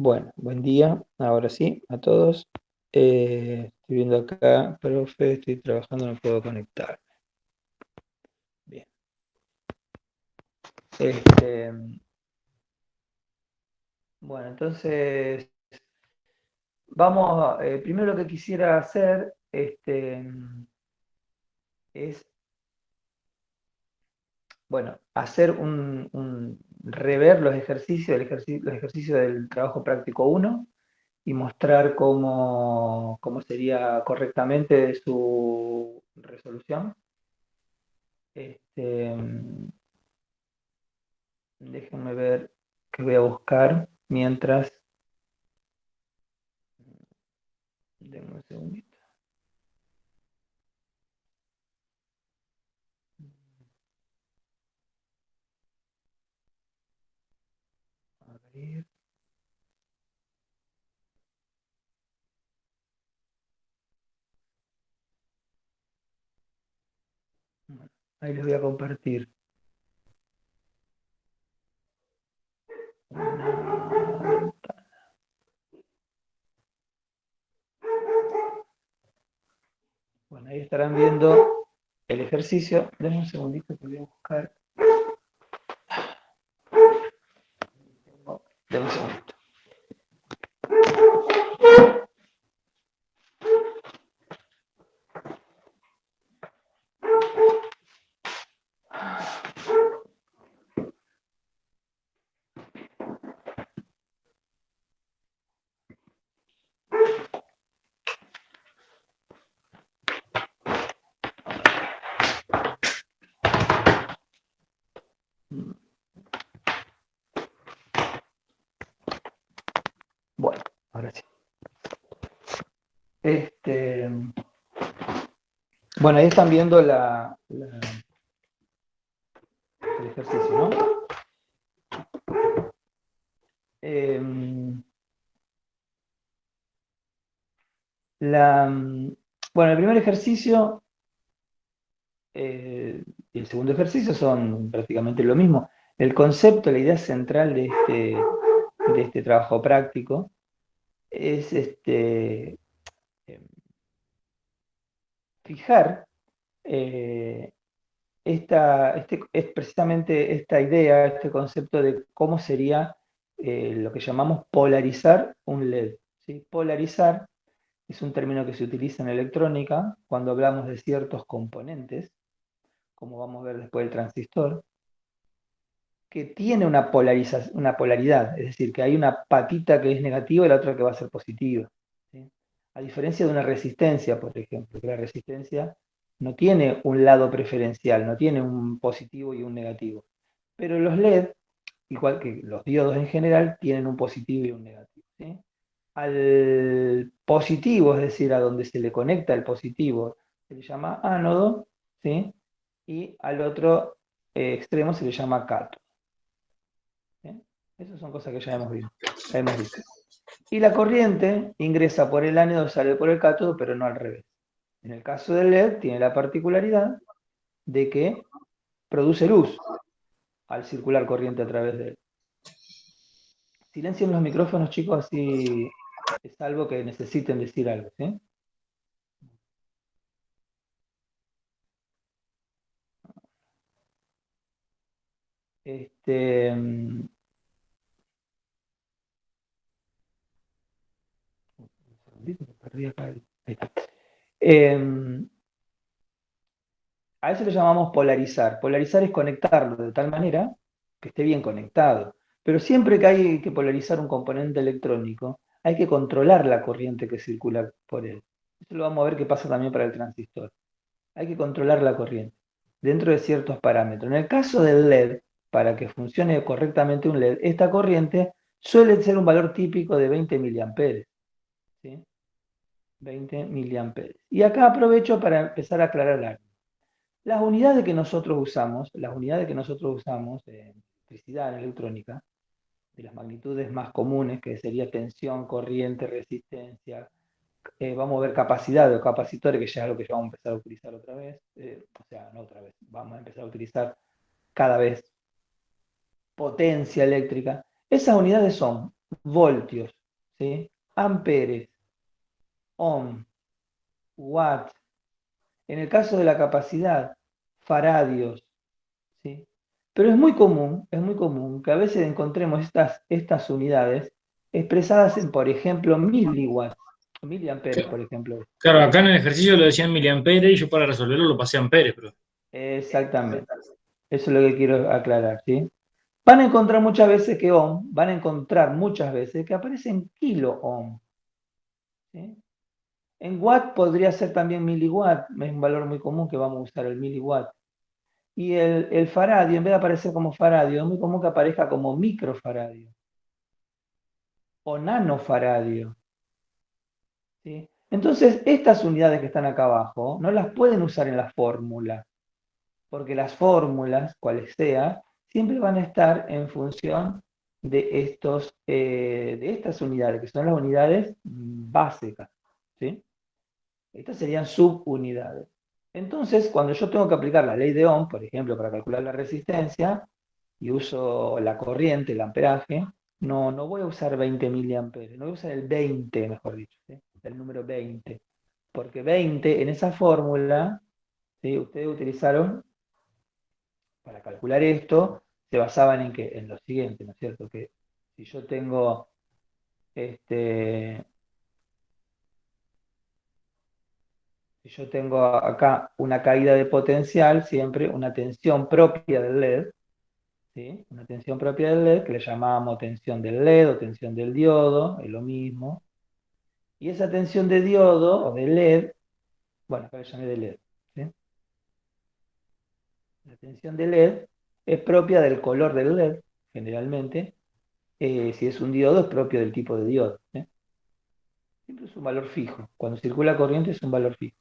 Bueno, buen día, ahora sí, a todos. Estoy viendo acá, profe, estoy trabajando, no puedo conectar. Bien. Este, bueno, entonces, vamos, primero lo que quisiera hacer es, bueno, hacer rever los ejercicios del trabajo práctico uno y mostrar cómo sería correctamente su resolución. Este, Déjenme ver qué voy a buscar mientras. Denme un segundito. Abrir. Bueno, ahí les voy a compartir. Bueno, ahí estarán viendo el ejercicio. Denme un segundito que voy a buscar. Denme un segundito. Bueno, ahora sí. Bueno, ahí están viendo el ejercicio, ¿no? Bueno, el primer ejercicio y el segundo ejercicio son prácticamente lo mismo. El concepto, la idea central de este trabajo práctico es fijar es precisamente esta idea, este concepto de cómo sería lo que llamamos polarizar un LED. ¿Sí? Polarizar es un término que se utiliza en electrónica cuando hablamos de ciertos componentes, como vamos a ver después del transistor, que tiene una polaridad, es decir, que hay una patita que es negativa y la otra que va a ser positiva. ¿Sí? A diferencia de una resistencia, por ejemplo, que la resistencia no tiene un lado preferencial, no tiene un positivo y un negativo. Pero los LED, igual que los diodos en general, tienen un positivo y un negativo. ¿Sí? Al positivo, es decir, a donde se le conecta el positivo, se le llama ánodo, ¿sí? Y al otro extremo se le llama cátodo. ¿Sí? Esas son cosas que ya hemos visto. Y la corriente ingresa por el ánodo, sale por el cátodo, pero no al revés. En el caso del LED tiene la particularidad de que produce luz al circular corriente a través de él. Silencien los micrófonos, chicos, así es algo que necesiten decir algo, ¿sí? Un segundito, me perdí acá. Ahí está. A eso le llamamos polarizar. Polarizar es conectarlo de tal manera que esté bien conectado. Pero siempre que hay que polarizar un componente electrónico, hay que controlar la corriente que circula por él. Eso lo vamos a ver que pasa también para el transistor. Hay que controlar la corriente dentro de ciertos parámetros. En el caso del LED, para que funcione correctamente un LED, esta corriente suele ser un valor típico de 20 miliamperes. ¿Sí? 20 miliamperes. Y acá aprovecho para empezar a aclarar algo. Las unidades que nosotros usamos en electricidad, en electrónica, de las magnitudes más comunes, que sería tensión, corriente, resistencia, vamos a ver capacidad de capacitores, que ya es lo que ya vamos a empezar a utilizar otra vez, o sea, no otra vez, vamos a empezar a utilizar cada vez potencia eléctrica. Esas unidades son voltios, ¿sí? Amperes, ohm, watt. En el caso de la capacidad, faradios, ¿sí? Pero es muy común que a veces encontremos estas unidades expresadas en, por ejemplo, miliwatts, miliamperes, por ejemplo. Claro, acá en el ejercicio lo decían miliamperes y yo para resolverlo lo pasé a amperes, pero Exactamente. Eso es lo que quiero aclarar, ¿sí? Van a encontrar muchas veces que ohm, van a encontrar muchas veces que aparecen kilo ohm, ¿sí? En watt podría ser también miliwatt, es un valor muy común que vamos a usar el miliwatt. Y el faradio, en vez de aparecer como faradio, es muy común que aparezca como microfaradio o nanofaradio, ¿sí? Entonces, estas unidades que están acá abajo no las pueden usar en la fórmula, porque las fórmulas, cuales sea, siempre van a estar en función de estas unidades, que son las unidades básicas, ¿sí? Estas serían subunidades. Entonces, cuando yo tengo que aplicar la ley de Ohm, por ejemplo, para calcular la resistencia, y uso la corriente, el amperaje, no voy a usar 20 miliamperes, no voy a usar el 20, mejor dicho, ¿sí? El número 20. Porque 20 en esa fórmula, ¿sí? Ustedes utilizaron para calcular esto, se basaban en que en lo siguiente, ¿no es cierto? Que si yo tengo este, si yo tengo acá una caída de potencial, siempre una tensión propia del LED, ¿sí? Una tensión propia del LED que le llamábamos tensión del LED o tensión del diodo, es lo mismo. Y esa tensión de diodo o de LED, bueno, acá le llamé de LED, ¿sí? La tensión de LED es propia del color del LED, generalmente. Si es un diodo, es propio del tipo de diodo, ¿sí? Siempre es un valor fijo. Cuando circula corriente es un valor fijo.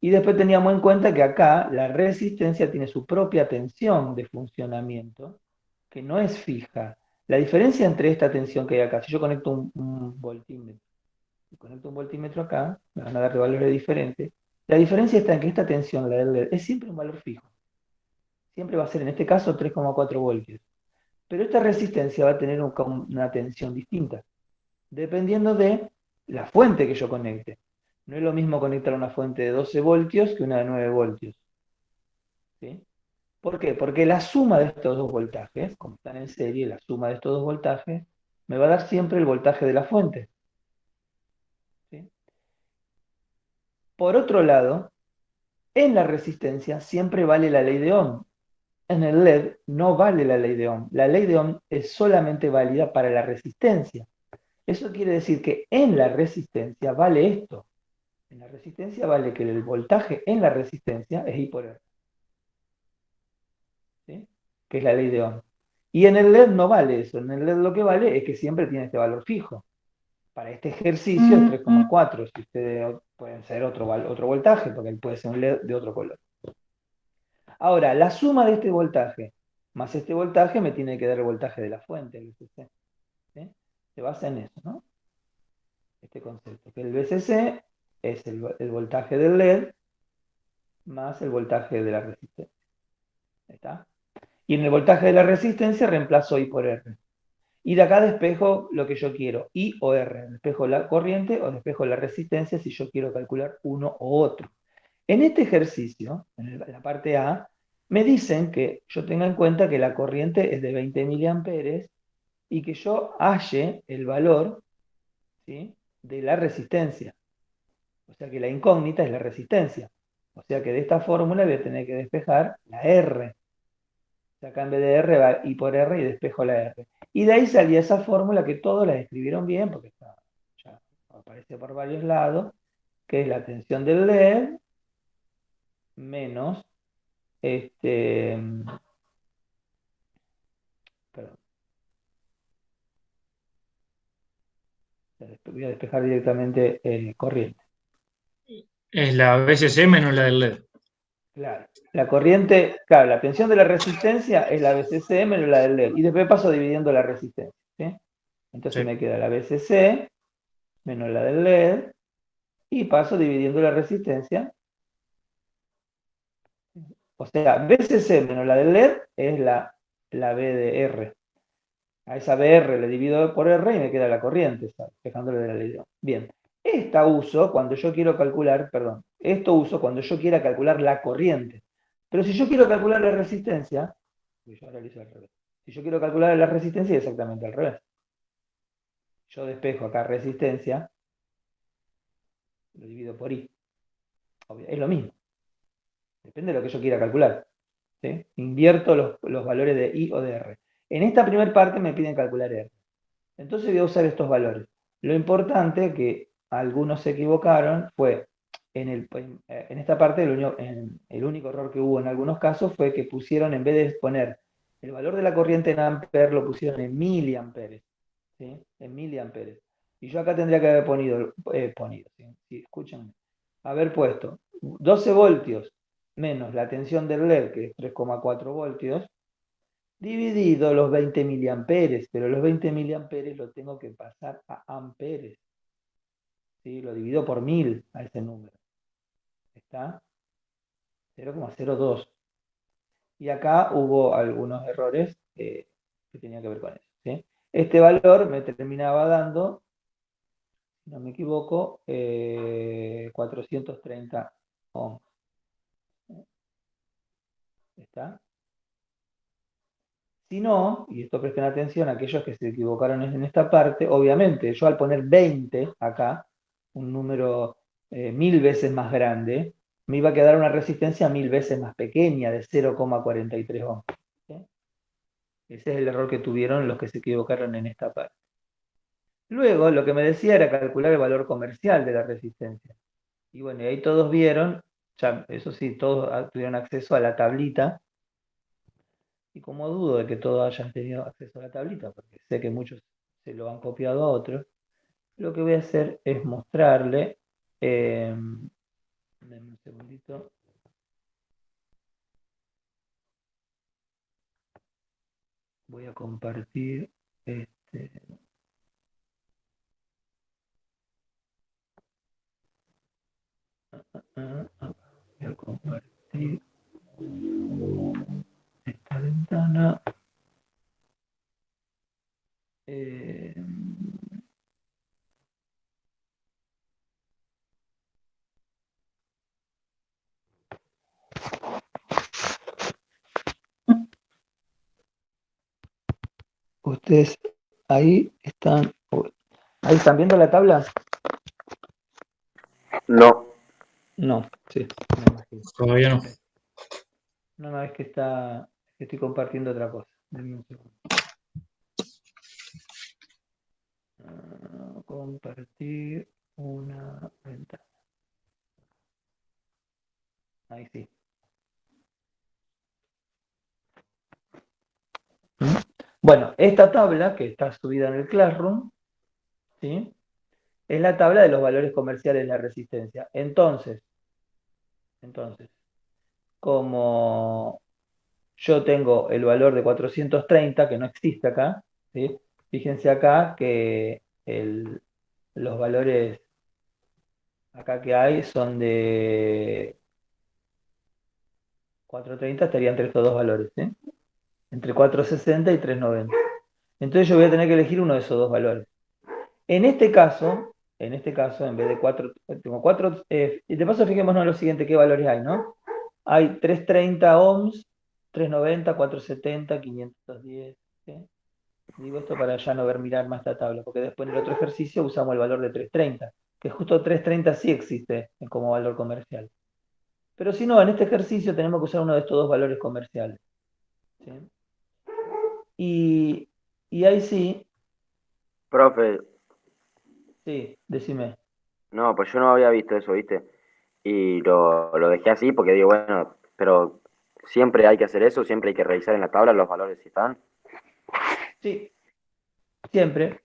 Y después teníamos en cuenta que acá la resistencia tiene su propia tensión de funcionamiento, que no es fija. La diferencia entre esta tensión que hay acá, si yo conecto un voltímetro, y conecto un voltímetro acá, me van a dar de valores diferentes. La diferencia está en que esta tensión, la del LED, es siempre un valor fijo. Siempre va a ser, en este caso, 3,4 voltios. Pero esta resistencia va a tener una tensión distinta, dependiendo de la fuente que yo conecte. No es lo mismo conectar una fuente de 12 voltios que una de 9 voltios, ¿sí? ¿Por qué? Porque la suma de estos dos voltajes, como están en serie, la suma de estos dos voltajes, me va a dar siempre el voltaje de la fuente, ¿sí? Por otro lado, en la resistencia siempre vale la ley de Ohm. En el LED no vale la ley de Ohm. La ley de Ohm es solamente válida para la resistencia. Eso quiere decir que en la resistencia vale esto. En la resistencia vale que el voltaje en la resistencia es I por R, ¿sí? Que es la ley de Ohm. Y en el LED no vale eso. En el LED lo que vale es que siempre tiene este valor fijo. Para este ejercicio es 3,4. Si ustedes pueden ser otro voltaje, porque él puede ser un LED de otro color. Ahora, la suma de este voltaje más este voltaje me tiene que dar el voltaje de la fuente, el VCC, ¿sí? Se basa en eso, ¿no? Este concepto, que el VCC es el voltaje del LED más el voltaje de la resistencia. ¿Está? Y en el voltaje de la resistencia reemplazo I por R. Y de acá despejo lo que yo quiero, I o R. Despejo la corriente o despejo la resistencia si yo quiero calcular uno o otro. En este ejercicio, en la parte A, me dicen que yo tenga en cuenta que la corriente es de 20 miliamperes y que yo halle el valor, ¿sí?, de la resistencia. O sea que la incógnita es la resistencia. O sea que de esta fórmula voy a tener que despejar la R. O sea, acá en vez de R va I por R y despejo la R. Y de ahí salía esa fórmula que todos la escribieron bien, porque ya aparece por varios lados, que es la tensión del LED menos, este, perdón, voy a despejar directamente corriente. es la BCC menos la del LED. Claro. La corriente, claro, la tensión de la resistencia es la BCC menos la del LED. Y después paso dividiendo la resistencia, ¿sí? Entonces Sí. me queda la BCC menos la del LED y paso dividiendo la resistencia. O sea, BCC menos la del LED es la B de R. A esa BR le divido por R y me queda la corriente, dejándole de la ley de Ohm. Bien, esta uso cuando yo quiero calcular, perdón, esto uso cuando yo quiera calcular la corriente. Pero si yo quiero calcular la resistencia, yo ahora lo hice al revés. Si yo quiero calcular la resistencia, es exactamente al revés. Yo despejo acá resistencia, lo divido por I. Es lo mismo, depende de lo que yo quiera calcular. ¿Sí? Invierto los valores de I o de R. En esta primera parte me piden calcular R. Entonces voy a usar estos valores. Lo importante que algunos se equivocaron fue, en esta parte, el único error que hubo en algunos casos fue que pusieron, en vez de poner el valor de la corriente en amperes, lo pusieron en miliamperes. ¿Sí? En miliamperes. Y yo acá tendría que haber ¿sí? Sí, escúchenme. Haber puesto 12 voltios menos la tensión del LED, que es 3,4 voltios, dividido los 20 miliamperes, pero los 20 miliamperes lo tengo que pasar a amperes. ¿Sí? Lo divido por 1000 a ese número. Está 0,02. Y acá hubo algunos errores que tenían que ver con eso. ¿Sí? Este valor me terminaba dando, si no me equivoco, 430 ohms. ¿Está? Si no, y esto presten atención, aquellos que se equivocaron en esta parte, obviamente, yo al poner 20 acá, un número 1000 veces más grande, me iba a quedar una resistencia 1000 veces más pequeña, de 0,43 ohms. ¿Sí? Ese es el error que tuvieron los que se equivocaron en esta parte. Luego, lo que me decía era calcular el valor comercial de la resistencia. Y bueno, y ahí todos vieron, ya, eso sí, todos tuvieron acceso a la tablita. Y como dudo de que todos hayan tenido acceso a la tablita, porque sé que muchos se lo han copiado a otros, lo que voy a hacer es mostrarle, denme un segundito, voy a compartir, este, voy a compartir esta ventana. eh, Ustedes ahí están viendo la tabla. No. No, sí, me imagino. Todavía no. No, no, es que estoy compartiendo otra cosa. Denme un segundo. Compartir una ventana. Ahí sí. Bueno, esta tabla que está subida en el Classroom, ¿sí? Es la tabla de los valores comerciales de la resistencia. Entonces, como yo tengo el valor de 430, que no existe acá, ¿sí? Fíjense acá que los valores acá que hay son de 430, estaría entre estos dos valores, ¿sí? Entre 460 y 390. Entonces yo voy a tener que elegir uno de esos dos valores. En este caso, en vez de 4, tengo 4, y de paso fijémonos en lo siguiente, qué valores hay, ¿no? Hay 330 ohms, 390, 470, 510, ¿sí? Digo esto para ya no ver mirar más la tabla, porque después en el otro ejercicio usamos el valor de 330, que justo 330 sí existe como valor comercial. Pero si no, en este ejercicio tenemos que usar uno de estos dos valores comerciales, ¿sí? Y, y ahí sí, Profe, sí, decime. no, pues yo no había visto eso, ¿viste? Y lo dejé así porque digo, bueno, pero siempre hay que hacer eso, siempre hay que revisar en la tabla los valores si están. Sí, siempre.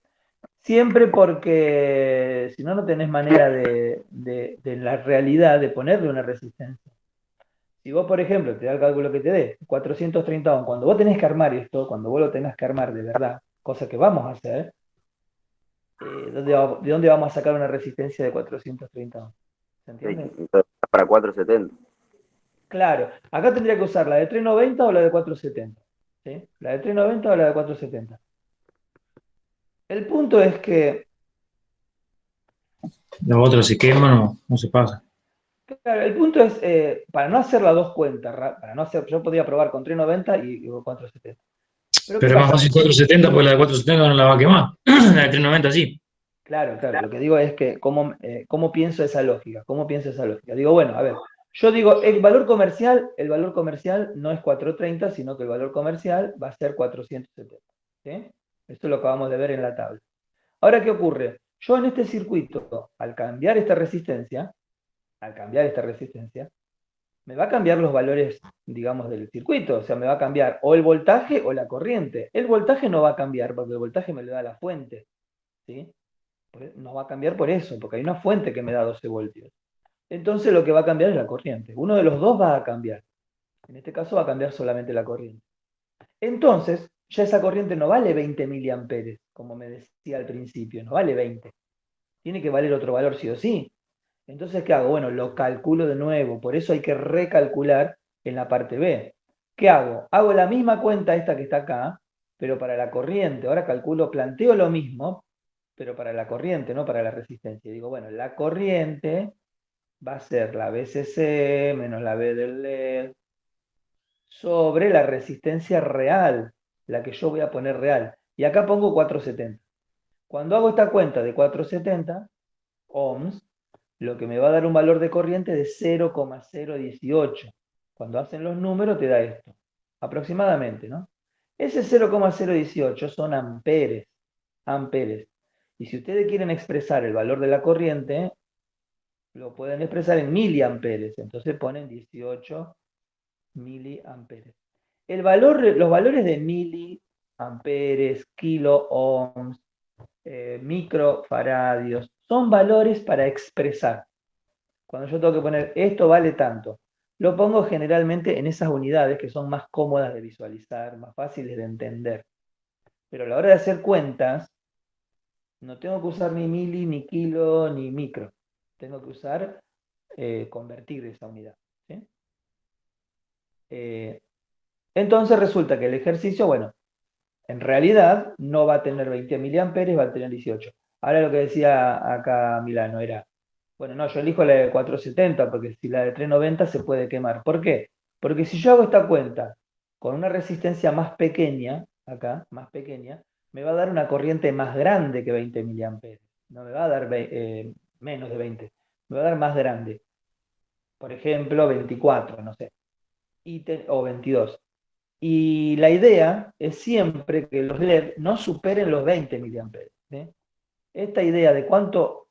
Siempre porque si no, no tenés manera de la realidad de ponerle una resistencia. Si vos, por ejemplo, te da el cálculo que te dé, 430 ohms, cuando vos tenés que armar esto, cuando vos lo tenés que armar de verdad, cosa que vamos a hacer, ¿de dónde vamos a sacar una resistencia de 430 ohms? ¿Se entiende? Entonces, para 470. Claro, acá tendría que usar la de 390 o la de 470. ¿Sí? La de 390 o la de 470. El punto es que, Los otros se queman o no se pasa. claro, el punto es, para no hacer las dos cuentas, para no hacer, yo podía probar con 390 y 470. Pero ¿qué Pero es más pasa? fácil 470 porque la de 470 no la va a quemar. La de 390 sí. Claro, claro, lo que digo es que cómo pienso esa lógica, cómo pienso esa lógica. Digo, bueno, a ver, yo digo, el valor comercial no es 430, sino que el valor comercial va a ser 470. ¿Sí? Esto lo acabamos de ver en la tabla. Ahora, ¿qué ocurre? Yo en este circuito, al cambiar esta resistencia, me va a cambiar los valores, digamos, del circuito. O sea, me va a cambiar o el voltaje o la corriente. El voltaje no va a cambiar porque el voltaje me lo da la fuente. ¿Sí? No va a cambiar por eso, porque hay una fuente que me da 12 voltios. Entonces lo que va a cambiar es la corriente. Uno de los dos va a cambiar. En este caso va a cambiar solamente la corriente. Entonces, ya esa corriente no vale 20 miliamperes, como me decía al principio, no vale 20. Tiene que valer otro valor sí o sí. Entonces, ¿qué hago? Bueno, lo calculo de nuevo. Por eso hay que recalcular en la parte B. ¿Qué hago? Hago la misma cuenta esta que está acá, pero para la corriente. Ahora calculo, planteo lo mismo, pero para la corriente, no para la resistencia. Digo, bueno, la corriente va a ser la BCC menos la B del LED sobre la resistencia real, la que yo voy a poner real. Y acá pongo 470. Cuando hago esta cuenta de 470 ohms, lo que me va a dar un valor de corriente de 0,018. Cuando hacen los números te da esto, aproximadamente, ¿no? Ese 0,018 son amperes, amperes. Y si ustedes quieren expresar el valor de la corriente, lo pueden expresar en miliamperes. Entonces ponen 18 miliamperes. Los valores de miliamperes, kilo ohms, microfaradios, son valores para expresar. Cuando yo tengo que poner esto vale tanto, lo pongo generalmente en esas unidades que son más cómodas de visualizar, más fáciles de entender. Pero a la hora de hacer cuentas, no tengo que usar ni mili, ni kilo, ni micro. Tengo que usar convertir esa unidad. ¿Sí? Eh, entonces resulta que el ejercicio, bueno, en realidad no va a tener 20 miliamperes, va a tener 18. Ahora lo que decía acá Milano era, bueno, no, yo elijo la de 470 porque si la de 390 se puede quemar. ¿Por qué? Porque si yo hago esta cuenta con una resistencia más pequeña, acá, más pequeña, me va a dar una corriente más grande que 20 miliamperes. No me va a dar menos de 20, me va a dar más grande. Por ejemplo, 24, no sé, o 22. Y la idea es siempre que los LED no superen los 20 miliamperes. ¿Sí? Esta idea de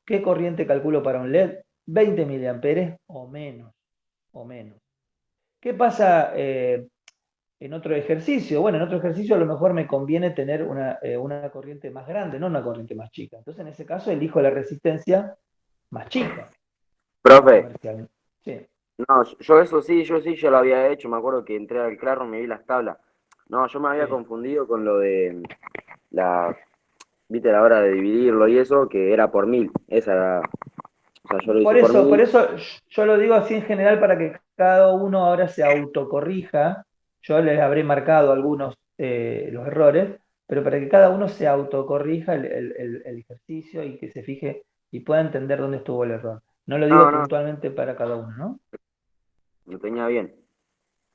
qué corriente calculo para un LED, 20 miliamperes o menos, o menos. ¿Qué pasa en otro ejercicio? Bueno, en otro ejercicio a lo mejor me conviene tener una corriente más grande, no una corriente más chica. Entonces en ese caso elijo la resistencia más chica, Profe, comercial. Sí, no, yo sí ya lo había hecho, me acuerdo que entré al Claro, me vi las tablas. No, yo me había sí. confundido con lo de la, viste, la hora de dividirlo y eso, que era por 1000. Esa era, o sea, yo lo hice por Por 1000. eso yo lo digo así en general para que cada uno ahora se autocorrija. Yo les habré marcado algunos los errores, pero para que cada uno se autocorrija el ejercicio y que se fije y pueda entender dónde estuvo el error. No lo digo No, no, puntualmente para cada uno, ¿no? lo tenía bien.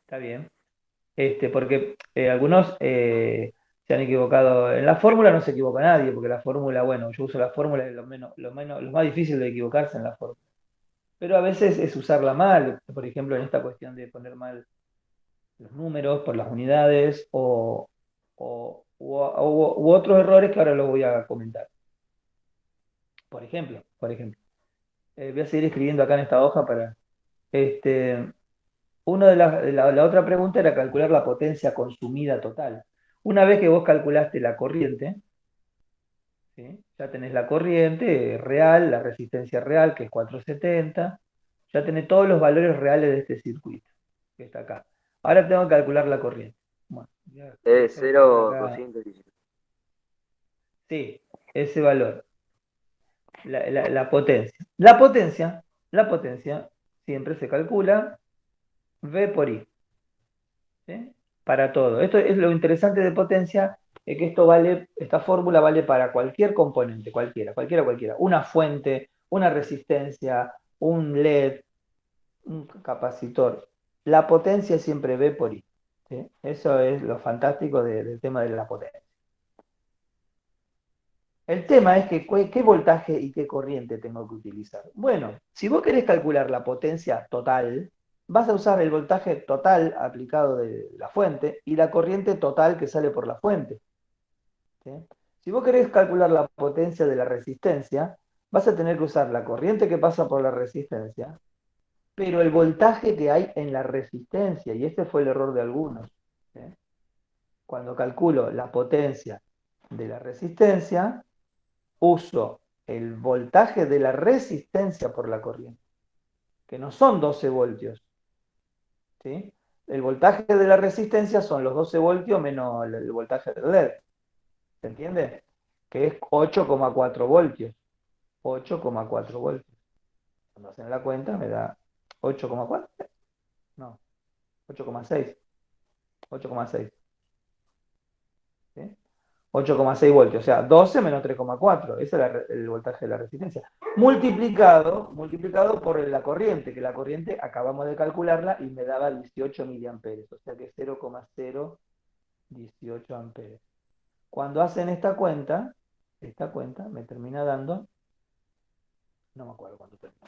Está bien. Porque algunos se han equivocado. En la fórmula no se equivoca nadie, porque la fórmula, bueno, yo uso la fórmula, es lo más difícil de equivocarse en la fórmula. Pero a veces es usarla mal, por ejemplo, en esta cuestión de poner mal los números por las unidades u otros errores que ahora los voy a comentar. Por ejemplo, voy a seguir escribiendo acá en esta hoja para... Este, una de la otra pregunta era calcular la potencia consumida total. Una vez que vos calculaste la corriente, ¿sí? Ya tenés la corriente real, la resistencia real, que es 470, ya tenés todos los valores reales de este circuito, que está acá. Ahora tengo que calcular la corriente. Bueno, Es déjame poner acá, 0,217. sí, ese valor, la potencia. La potencia siempre se calcula V por I, ¿sí? Para todo. Esto es lo interesante de potencia, es que esta fórmula vale para cualquier componente, cualquiera. Una fuente, una resistencia, un LED, un capacitor. La potencia es siempre V por I. ¿Sí? Eso es lo fantástico del tema de la potencia. El tema es que qué voltaje y qué corriente tengo que utilizar. Bueno, si vos querés calcular la potencia total, vas a usar el voltaje total aplicado de la fuente y la corriente total que sale por la fuente. ¿Sí? Si vos querés calcular la potencia de la resistencia, vas a tener que usar la corriente que pasa por la resistencia, pero el voltaje que hay en la resistencia, y este fue el error de algunos. ¿Sí? Cuando calculo la potencia de la resistencia, uso el voltaje de la resistencia por la corriente, que no son 12 voltios. ¿Sí? El voltaje de la resistencia son los 12 voltios menos el voltaje del LED. ¿Se entiende? Que es 8,4 voltios. 8,4 voltios. Cuando hacen la cuenta me da 8,4. No, 8,6. 8,6. ¿Sí? 8,6 voltios, o sea, 12 menos 3,4, ese es el voltaje de la resistencia. Multiplicado por la corriente, que la corriente acabamos de calcularla y me daba 18 miliamperes, o sea que 0,018 amperes. Cuando hacen esta cuenta me termina dando, no me acuerdo cuánto termina,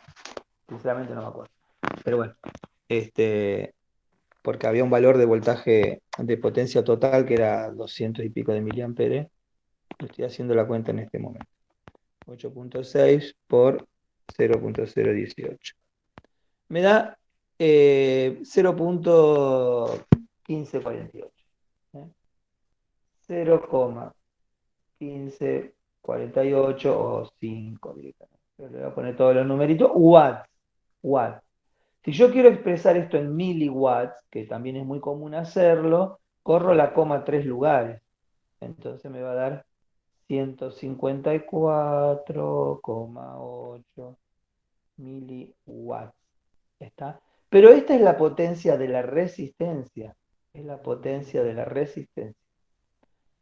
sinceramente no me acuerdo, pero bueno, porque había un valor de voltaje de potencia total que era 200 y pico de miliamperes. Estoy haciendo la cuenta en este momento. 8,6 por 0,018. Me da 0,1548. 0,1548 o 5 directamente. Pero le voy a poner todos los numeritos. Watts. Watts. Si yo quiero expresar esto en miliwatts, que también es muy común hacerlo, corro la coma 3 lugares. Entonces me va a dar 154,8 miliwatts. ¿Está? Pero esta es la potencia de la resistencia. Es la potencia de la resistencia.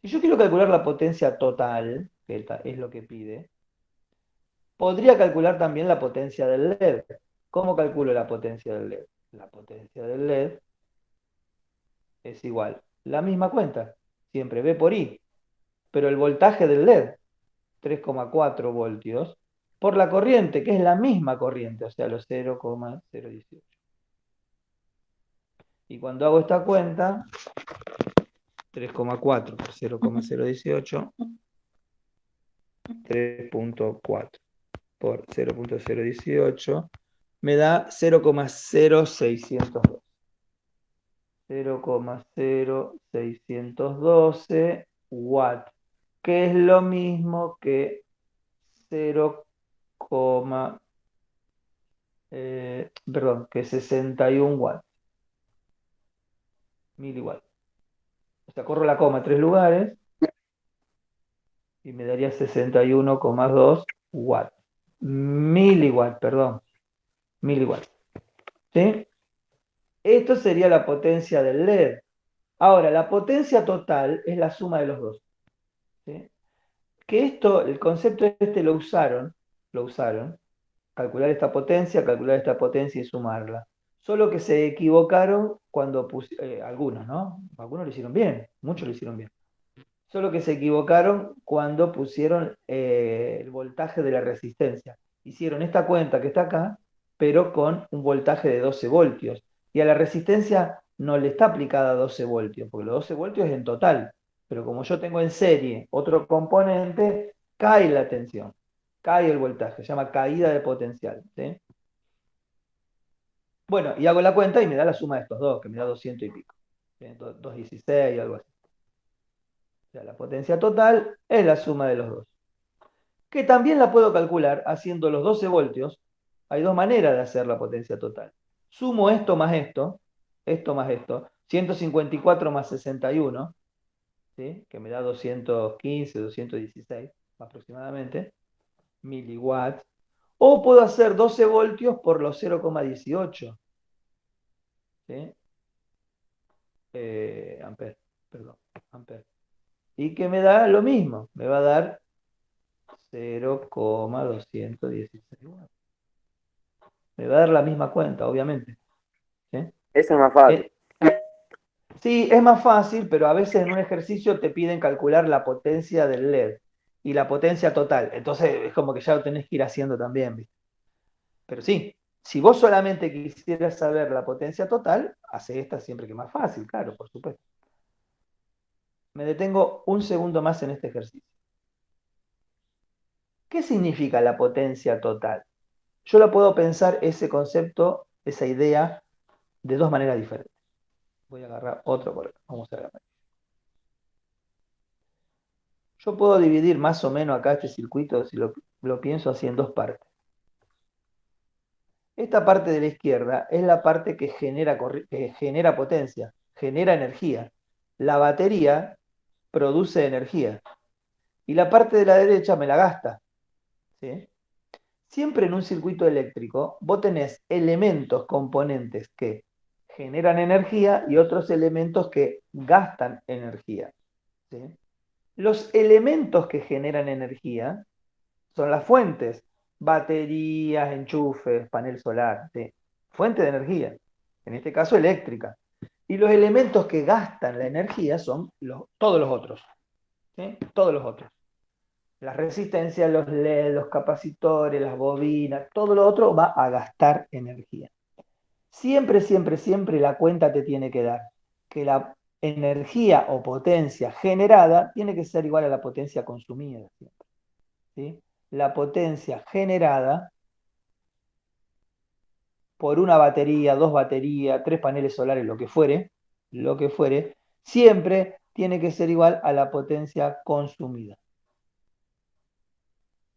Si yo quiero calcular la potencia total, que es lo que pide, podría calcular también la potencia del LED. ¿Cómo calculo la potencia del LED? La potencia del LED es igual. La misma cuenta. Siempre V por I. Pero el voltaje del LED, 3,4 voltios, por la corriente, que es la misma corriente, o sea, los 0,018. Y cuando hago esta cuenta, 3,4 por 0,018, 3,4 por 0,018, me da 0,0612. 0,0612 watts, que es lo mismo que 61 watts, miliwatts. O sea, corro la coma 3 lugares y me daría 61,2 watts. Miliwatts, perdón. Miliwatts. ¿Sí? Esto sería la potencia del LED. Ahora, la potencia total es la suma de los dos. ¿Sí? Que esto, el concepto este lo usaron, calcular esta potencia y sumarla. Solo que se equivocaron cuando algunos, ¿no? Algunos lo hicieron bien, muchos lo hicieron bien. Solo que se equivocaron cuando pusieron el voltaje de la resistencia. Hicieron esta cuenta que está acá, pero con un voltaje de 12 voltios. Y a la resistencia no le está aplicada 12 voltios, porque los 12 voltios es en total. Pero como yo tengo en serie otro componente, cae la tensión, cae el voltaje, se llama caída de potencial. ¿Sí? Bueno, y hago la cuenta y me da la suma de estos dos, que me da 200 y pico. 216, algo así. O sea, la potencia total es la suma de los dos. Que también la puedo calcular haciendo los 12 voltios. Hay dos maneras de hacer la potencia total. Sumo esto más esto, 154 más 61, ¿sí? Que me da 215, 216 aproximadamente, miliwatts. O puedo hacer 12 voltios por los 0,18, ¿sí? Amper, perdón, amper. y que me da lo mismo, me va a dar 0,216 watts. Me va a dar la misma cuenta, obviamente. ¿Sí? Eso es más fácil. Eh, sí, es más fácil, pero a veces en un ejercicio te piden calcular la potencia del LED y la potencia total. Entonces es como que ya lo tenés que ir haciendo también, ¿viste? Pero sí, si vos solamente quisieras saber la potencia total, hace esta siempre que más fácil, claro, por supuesto. Me detengo un segundo más en este ejercicio. ¿Qué significa la potencia total? Yo lo puedo pensar ese concepto, esa idea, de dos maneras diferentes. Voy a agarrar otro por acá. Vamos a ver. Yo puedo dividir más o menos acá este circuito, si lo pienso así, en dos partes. Esta parte de la izquierda es la parte que genera potencia, genera energía. La batería produce energía. Y la parte de la derecha me la gasta. ¿Sí? Siempre en un circuito eléctrico, vos tenés elementos, componentes que generan energía y otros elementos que gastan energía. ¿Sí? Los elementos que generan energía son las fuentes, baterías, enchufes, panel solar, ¿sí? Fuente de energía, en este caso eléctrica. Y los elementos que gastan la energía son todos los otros, ¿sí? Todos los otros. Las resistencias, los LED, los capacitores, las bobinas, todo lo otro va a gastar energía. Siempre, siempre, siempre la cuenta te tiene que dar que la energía o potencia generada tiene que ser igual a la potencia consumida. Siempre, ¿sí? La potencia generada por una batería, dos baterías, tres paneles solares, lo que fuere, siempre tiene que ser igual a la potencia consumida.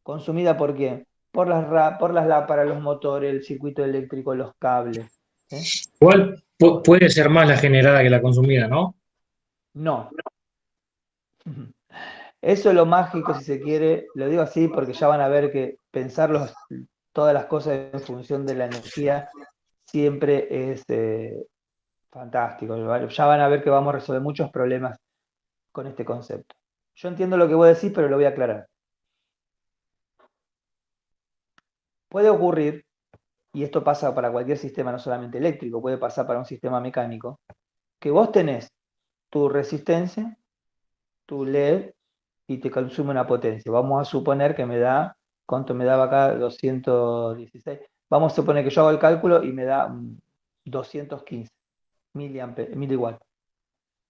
¿Consumida por qué? Por las lámparas, los motores, el circuito eléctrico, los cables. ¿Sí? Igual puede ser más la generada que la consumida, ¿no? No. Eso es lo mágico, si se quiere. Lo digo así porque ya van a ver que pensar todas las cosas en función de la energía siempre es fantástico. ¿Vale? Ya van a ver que vamos a resolver muchos problemas con este concepto. Yo entiendo lo que voy a decir, pero lo voy a aclarar. Puede ocurrir, y esto pasa para cualquier sistema, no solamente eléctrico, puede pasar para un sistema mecánico, que vos tenés tu resistencia, tu LED, y te consume una potencia. Vamos a suponer que me da, ¿cuánto me daba acá? 216. Vamos a suponer que yo hago el cálculo y me da 215 miliwatts.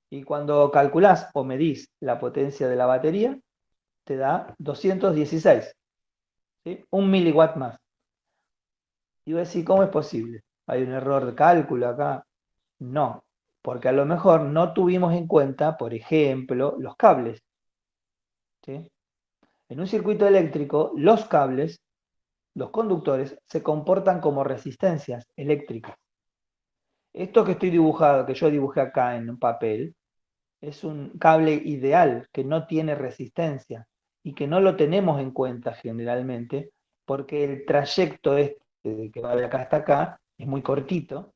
Y cuando calculás o medís la potencia de la batería, te da 216, ¿sí? Un miliwatt más. Y voy a decir, ¿cómo es posible? ¿Hay un error de cálculo acá? No, porque a lo mejor no tuvimos en cuenta, por ejemplo, los cables. ¿Sí? En un circuito eléctrico, los cables, los conductores, se comportan como resistencias eléctricas. Esto que estoy dibujado, que yo dibujé acá en un papel, es un cable ideal que no tiene resistencia y que no lo tenemos en cuenta generalmente porque el trayecto que va de acá hasta acá es muy cortito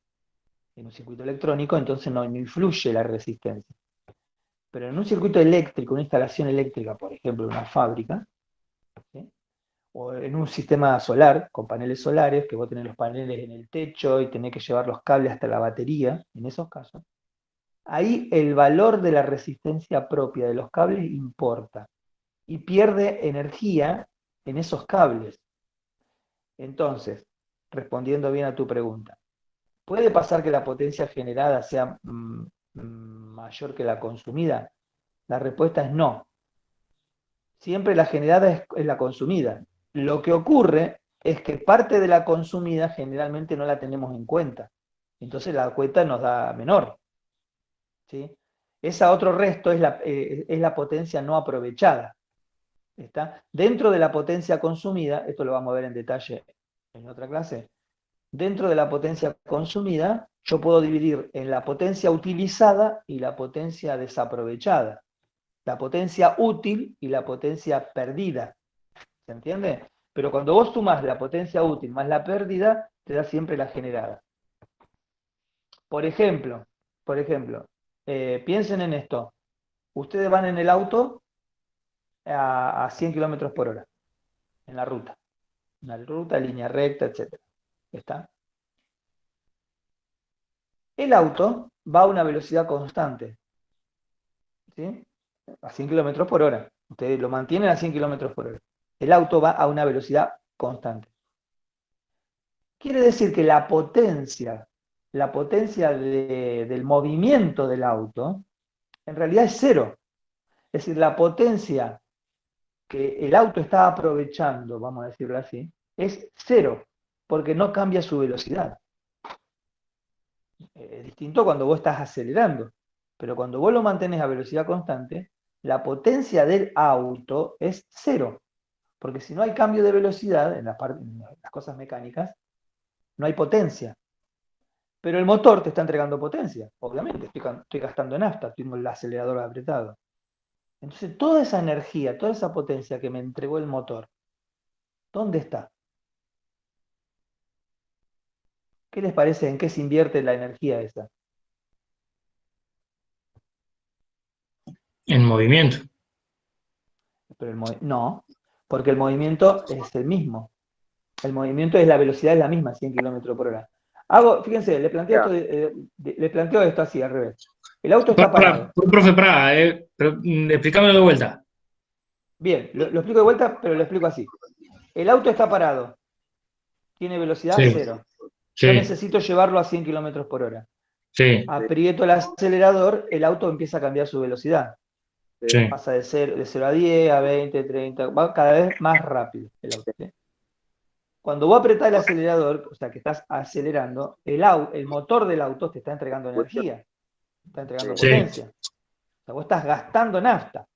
en un circuito electrónico, entonces no influye la resistencia. Pero en un circuito eléctrico, una instalación eléctrica, por ejemplo, en una fábrica, ¿sí? O en un sistema solar, con paneles solares, que vos tenés los paneles en el techo y tenés que llevar los cables hasta la batería, en esos casos, ahí el valor de la resistencia propia de los cables importa y pierde energía en esos cables. Entonces, respondiendo bien a tu pregunta, ¿puede pasar que la potencia generada sea mayor que la consumida? La respuesta es no. Siempre la generada es la consumida. Lo que ocurre es que parte de la consumida generalmente no la tenemos en cuenta. Entonces la cuenta nos da menor. ¿Sí? Ese otro resto es la potencia no aprovechada. ¿Está? Dentro de la potencia consumida, esto lo vamos a ver en detalle en otra clase, dentro de la potencia consumida, yo puedo dividir en la potencia utilizada y la potencia desaprovechada. La potencia útil y la potencia perdida. ¿Se entiende? Pero cuando vos sumás la potencia útil más la pérdida, te da siempre la generada. Por ejemplo, piensen en esto. Ustedes van en el auto a 100 kilómetros por hora, en la ruta. Una ruta, línea recta, etc. ¿Está? El auto va a una velocidad constante, ¿sí? A 100 kilómetros por hora. Ustedes lo mantienen a 100 kilómetros por hora. El auto va a una velocidad constante. Quiere decir que la potencia del movimiento del auto, en realidad es cero. Es decir, la potencia que el auto está aprovechando, vamos a decirlo así, es cero, porque no cambia su velocidad. Es distinto cuando vos estás acelerando, pero cuando vos lo mantenés a velocidad constante, la potencia del auto es cero, porque si no hay cambio de velocidad en las cosas mecánicas, no hay potencia. Pero el motor te está entregando potencia, obviamente, estoy gastando nafta, tengo el acelerador apretado. Entonces, toda esa energía, toda esa potencia que me entregó el motor, ¿dónde está? ¿Qué les parece en qué se invierte la energía esa? En movimiento. Pero no, porque el movimiento es el mismo. El movimiento es la velocidad es la misma, 100 kilómetros por hora. Fíjense, le planteo esto así, al revés. El auto está parado. Profe, pero, explícamelo de vuelta. Bien, lo explico de vuelta, pero lo explico así. El auto está parado. Tiene velocidad Sí, cero. sí, Yo necesito llevarlo a 100 kilómetros por hora. sí, Aprieto el acelerador, el auto empieza a cambiar su velocidad. sí, Pasa de 0 a 10, a 20, 30, va cada vez más rápido el auto. ¿Sí? Cuando vos apretás el acelerador, o sea que estás acelerando, el motor del auto te está entregando energía, te está entregando sí, potencia. O sea, vos estás gastando nafta.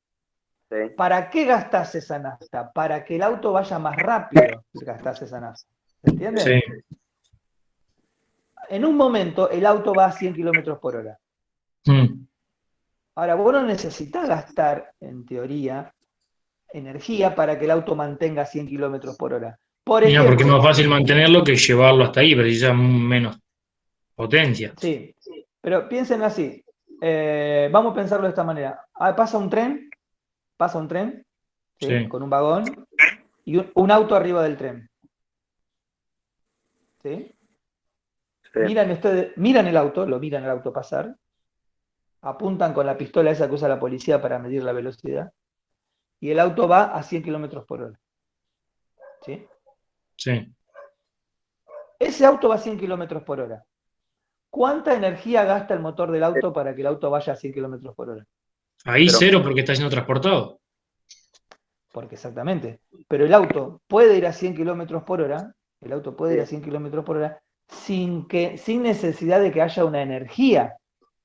Sí. ¿Para qué gastás esa nafta? Para que el auto vaya más rápido, gastás esa nafta. ¿Se entiende? sí. En un momento el auto va a 100 kilómetros por hora. Mm. Ahora, vos no necesitas gastar, en teoría, energía para que el auto mantenga 100 kilómetros por hora. Por Y no, porque es más ejemplo, fácil mantenerlo que llevarlo hasta ahí, precisa menos potencia. sí, pero piensen así. Vamos a pensarlo de esta manera. Pasa un tren, ¿sí? Sí, Con un vagón y un auto arriba del tren. ¿Sí? Sí. Miran el auto pasar, apuntan con la pistola esa que usa la policía para medir la velocidad, y el auto va a 100 kilómetros por hora. ¿Sí? sí. Ese auto va a 100 kilómetros por hora. ¿Cuánta energía gasta el motor del auto para que el auto vaya a 100 kilómetros por hora? Ahí Pero- cero porque está siendo transportado. Porque exactamente. Pero el auto puede ir a 100 kilómetros por hora, el auto puede ir a Sí. 100 kilómetros por hora sin necesidad de que haya una energía,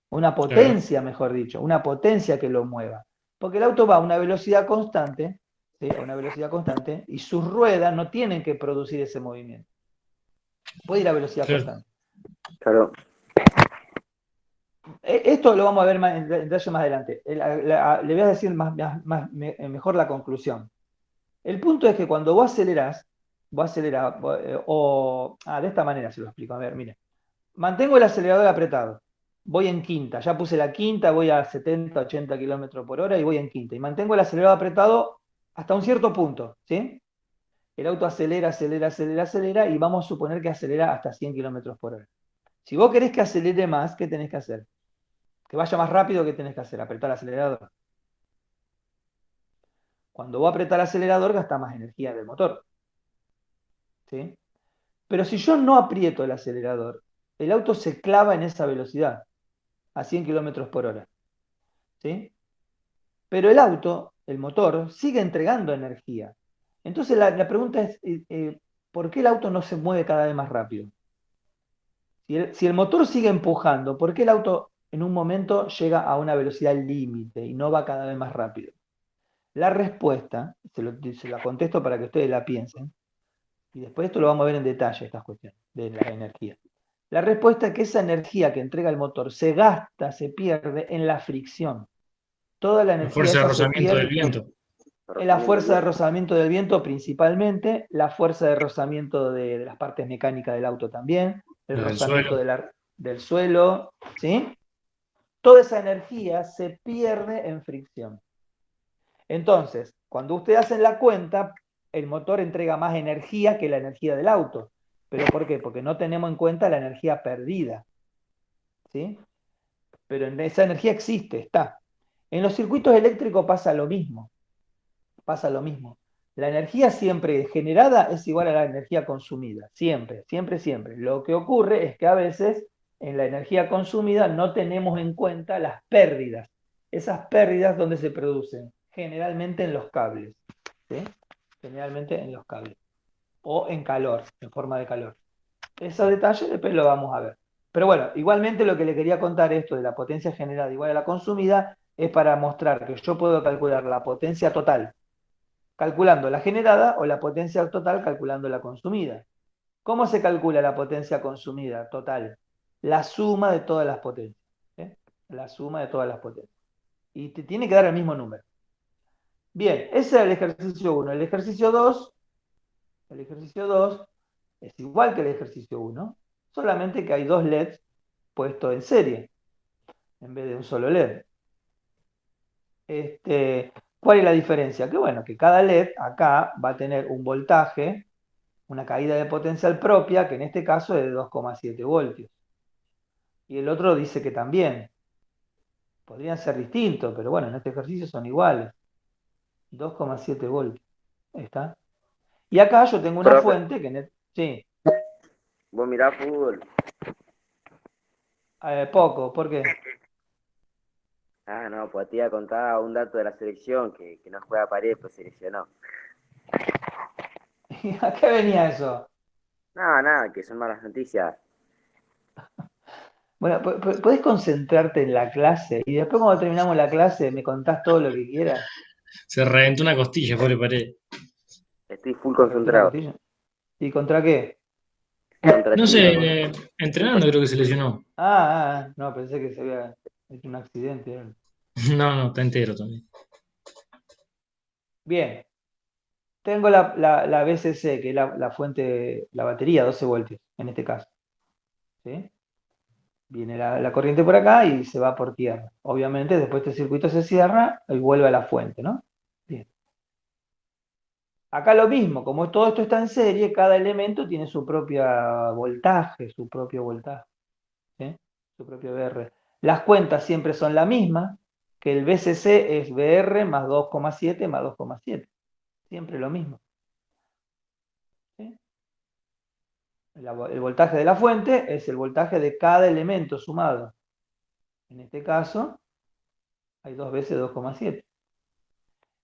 una Claro, potencia, mejor dicho, una potencia que lo mueva. Porque el auto va a una velocidad constante, ¿sí? A una velocidad constante, y sus ruedas no tienen que producir ese movimiento. Puede ir a velocidad claro. constante. Claro. Esto lo vamos a ver en detalle más adelante. Le voy a decir mejor la conclusión. El punto es que cuando vos acelerás, de esta manera se lo explico. A ver, mire. Mantengo el acelerador apretado. Voy en quinta. Ya puse la quinta, voy a 70, 80 kilómetros por hora y voy en quinta. Y mantengo el acelerador apretado hasta un cierto punto. ¿Sí? El auto acelera, acelera, acelera, acelera y vamos a suponer que acelera hasta 100 kilómetros por hora. Si vos querés que acelere más, ¿qué tenés que hacer? Que vaya más rápido, ¿qué tenés que hacer? Apretar el acelerador. Cuando vos apretás el acelerador, gasta más energía del motor. ¿Sí? Pero si yo no aprieto el acelerador, el auto se clava en esa velocidad, a 100 kilómetros por hora. ¿Sí? Pero el auto, el motor, sigue entregando energía. Entonces la pregunta es, ¿por qué el auto no se mueve cada vez más rápido? Si el motor sigue empujando, ¿por qué el auto en un momento llega a una velocidad límite y no va cada vez más rápido? La respuesta, se la contesto para que ustedes la piensen, y después esto lo vamos a ver en detalle, estas cuestiones de la energía. La respuesta es que esa energía que entrega el motor se gasta, se pierde en la fricción. Toda la La energía fuerza de esa se rozamiento del pierde viento. en la fuerza de rozamiento del viento principalmente, la fuerza de rozamiento de las partes mecánicas del auto también, el Del rozamiento suelo. del suelo, ¿sí? toda esa energía se pierde en fricción. Entonces, cuando ustedes hacen la cuenta, el motor entrega más energía que la energía del auto. ¿Pero por qué? Porque no tenemos en cuenta la energía perdida. ¿Sí? Pero esa energía existe, está. En los circuitos eléctricos pasa lo mismo. Pasa lo mismo. La energía siempre generada es igual a la energía consumida. Siempre, siempre, siempre. Lo que ocurre es que a veces en la energía consumida no tenemos en cuenta las pérdidas. Esas pérdidas, ¿dónde se producen? Generalmente en los cables. ¿Sí? Generalmente en los cables. O en calor, en forma de calor. Esos detalles después lo vamos a ver. Pero bueno, igualmente lo que le quería contar esto de la potencia generada igual a la consumida es para mostrar que yo puedo calcular la potencia total calculando la generada o la potencia total calculando la consumida. ¿Cómo se calcula la potencia consumida total? La suma de todas las potencias. ¿Eh? La suma de todas las potencias. Y te tiene que dar el mismo número. Bien, ese es el ejercicio 1. El ejercicio 2 es igual que el ejercicio 1, solamente que hay dos LEDs puestos en serie, en vez de un solo LED. ¿Cuál es la diferencia? Que bueno, que cada LED acá va a tener un voltaje, una caída de potencial propia, que en este caso es de 2,7 voltios. Y el otro dice que también. Podrían ser distintos, pero bueno, en este ejercicio son iguales. 2,7 voltios. Ahí está. Y acá yo tengo una Profe, fuente que... Sí, vos mirás fútbol. poco, ¿por qué? Ah, no, pues te iba a contar un dato de la selección que no juega Paredes, pues seleccionó. ¿A qué venía eso? No, nada, que son malas noticias. Bueno, ¿podés concentrarte en la clase? Y después cuando terminamos la clase me contás todo lo que quieras. Se reventó una costilla, pobre Paredes. Estoy full ¿Te reventó una concentrado. costilla? ¿Y contra qué? Contra No Chile. sé, entrenando creo que se lesionó. No, pensé que se había hecho un accidente. No, no, está entero también. Bien, tengo la BCC, que es la fuente, la batería, 12 voltios, en este caso. ¿Sí? Viene la corriente por acá y se va por tierra. Obviamente, después este circuito se cierra y vuelve a la fuente, ¿no? Bien. Acá lo mismo, como todo esto está en serie, cada elemento tiene su propio voltaje, ¿sí? Su propio VR. Las cuentas siempre son la misma, que el BCC es VR más 2,7 más 2,7. Siempre lo mismo. ¿Sí? El voltaje de la fuente es el voltaje de cada elemento sumado. En este caso, hay 2 veces 2,7.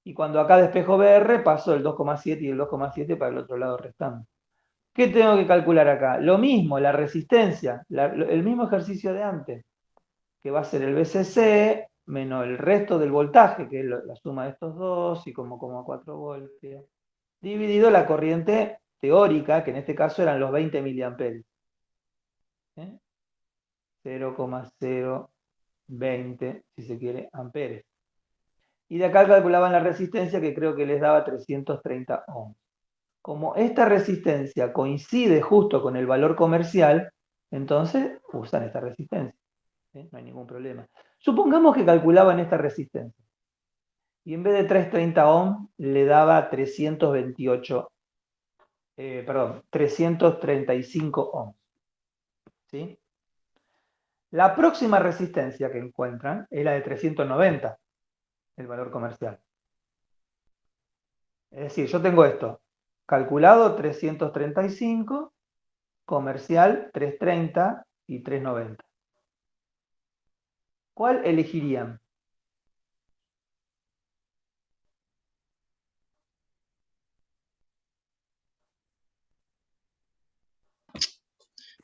Y cuando acá despejo VR, paso el 2,7 y el 2,7 para el otro lado restando. ¿Qué tengo que calcular acá? Lo mismo, la resistencia, el mismo ejercicio de antes, que va a ser el BCC menos el resto del voltaje, que es la suma de estos dos, y como a 4 voltios, dividido la corriente teórica, que en este caso eran los 20 miliamperes. 0,020, si se quiere, amperes. Y de acá calculaban la resistencia, que creo que les daba 330 ohms. Como esta resistencia coincide justo con el valor comercial, entonces usan esta resistencia. No hay ningún problema. Supongamos que calculaban esta resistencia. Y en vez de 330 ohms, le daba 335 ohms. ¿Sí? La próxima resistencia que encuentran es la de 390, el valor comercial. Es decir, yo tengo esto, calculado 335, comercial 330 y 390. ¿Cuál elegirían?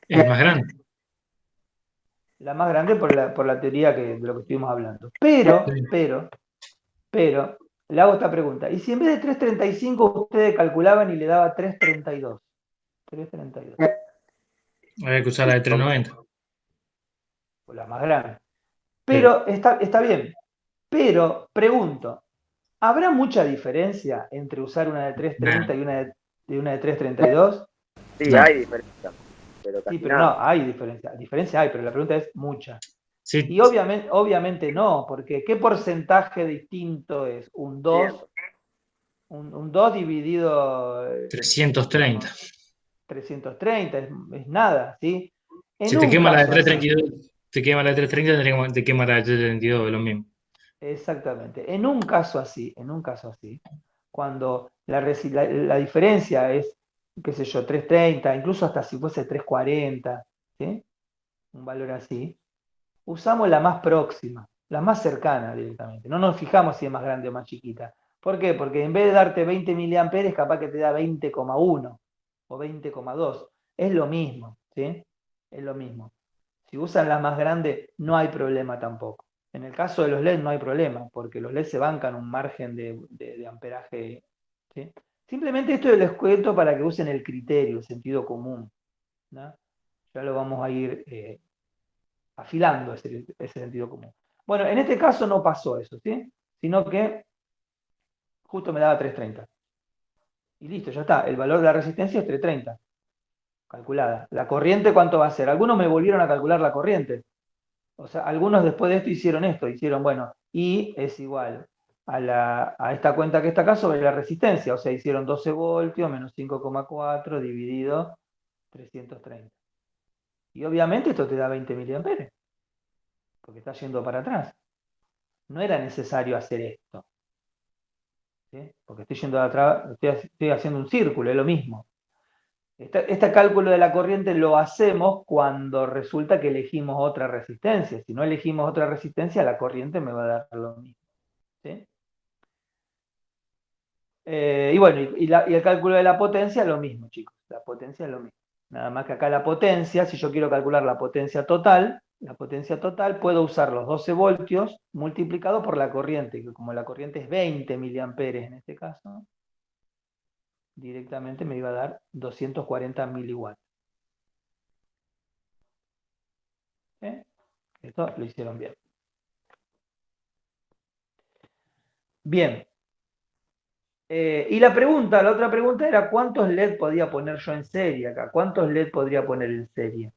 Es más grande. La más grande por la teoría de lo que estuvimos hablando. Pero, le hago esta pregunta. ¿Y si en vez de 335 ustedes calculaban y le daba 332? 332. Había que usar la de 390. O la más grande. Sí. Pero está bien. Pero, pregunto, ¿habrá mucha diferencia entre usar una de 330 Nah, y una de 332? Sí, no. hay diferencia, pero Sí, casi pero no, nada. hay diferencia. Diferencia hay, pero la pregunta es mucha. Sí, Y obviamente no, porque ¿qué porcentaje distinto es? Un 2 un 2 dividido 330. por 330, es nada, ¿sí? En Si te un quema la de caso así, 332, te quema la de 330, te quema la de 332, es lo mismo. exactamente, en un caso así, cuando la diferencia es, qué sé yo, 330, incluso hasta si fuese 340, ¿sí? Un valor así, usamos la más próxima, la más cercana directamente. No nos fijamos si es más grande o más chiquita. ¿Por qué? Porque en vez de darte 20 miliamperes, capaz que te da 20,1 o 20,2. Es lo mismo, ¿sí? Es lo mismo. Si usan las más grandes, no hay problema tampoco. En el caso de los LED no hay problema, porque los LED se bancan un margen de amperaje, ¿sí? Simplemente esto les cuento para que usen el criterio, el sentido común, ¿no? Ya lo vamos a ir afilando ese sentido común. Bueno, en este caso no pasó eso, ¿sí? Sino que justo me daba 330. Y listo, ya está. El valor de la resistencia es 330, calculada. La corriente, ¿cuánto va a ser? Algunos me volvieron a calcular la corriente. O sea, algunos después de esto hicieron esto. Hicieron, bueno, I es igual a esta cuenta que está acá sobre la resistencia. O sea, hicieron 12 voltios menos 5,4 dividido 330. Y obviamente esto te da 20 miliamperes, porque está yendo para atrás. No era necesario hacer esto, ¿sí? Porque estoy yendo atrás, estoy haciendo un círculo, es lo mismo. Este cálculo de la corriente lo hacemos cuando resulta que elegimos otra resistencia. Si no elegimos otra resistencia, la corriente me va a dar lo mismo, ¿sí? Y bueno, y el cálculo de la potencia es lo mismo, chicos. La potencia es lo mismo. Nada más que acá la potencia, si yo quiero calcular la potencia total, puedo usar los 12 voltios multiplicado por la corriente, que como la corriente es 20 miliamperes en este caso, directamente me iba a dar 240 miliwatts. ¿Eh? Esto lo hicieron bien. Bien. Y la otra pregunta era ¿cuántos LED podía poner yo en serie acá? ¿Cuántos LED podría poner en serie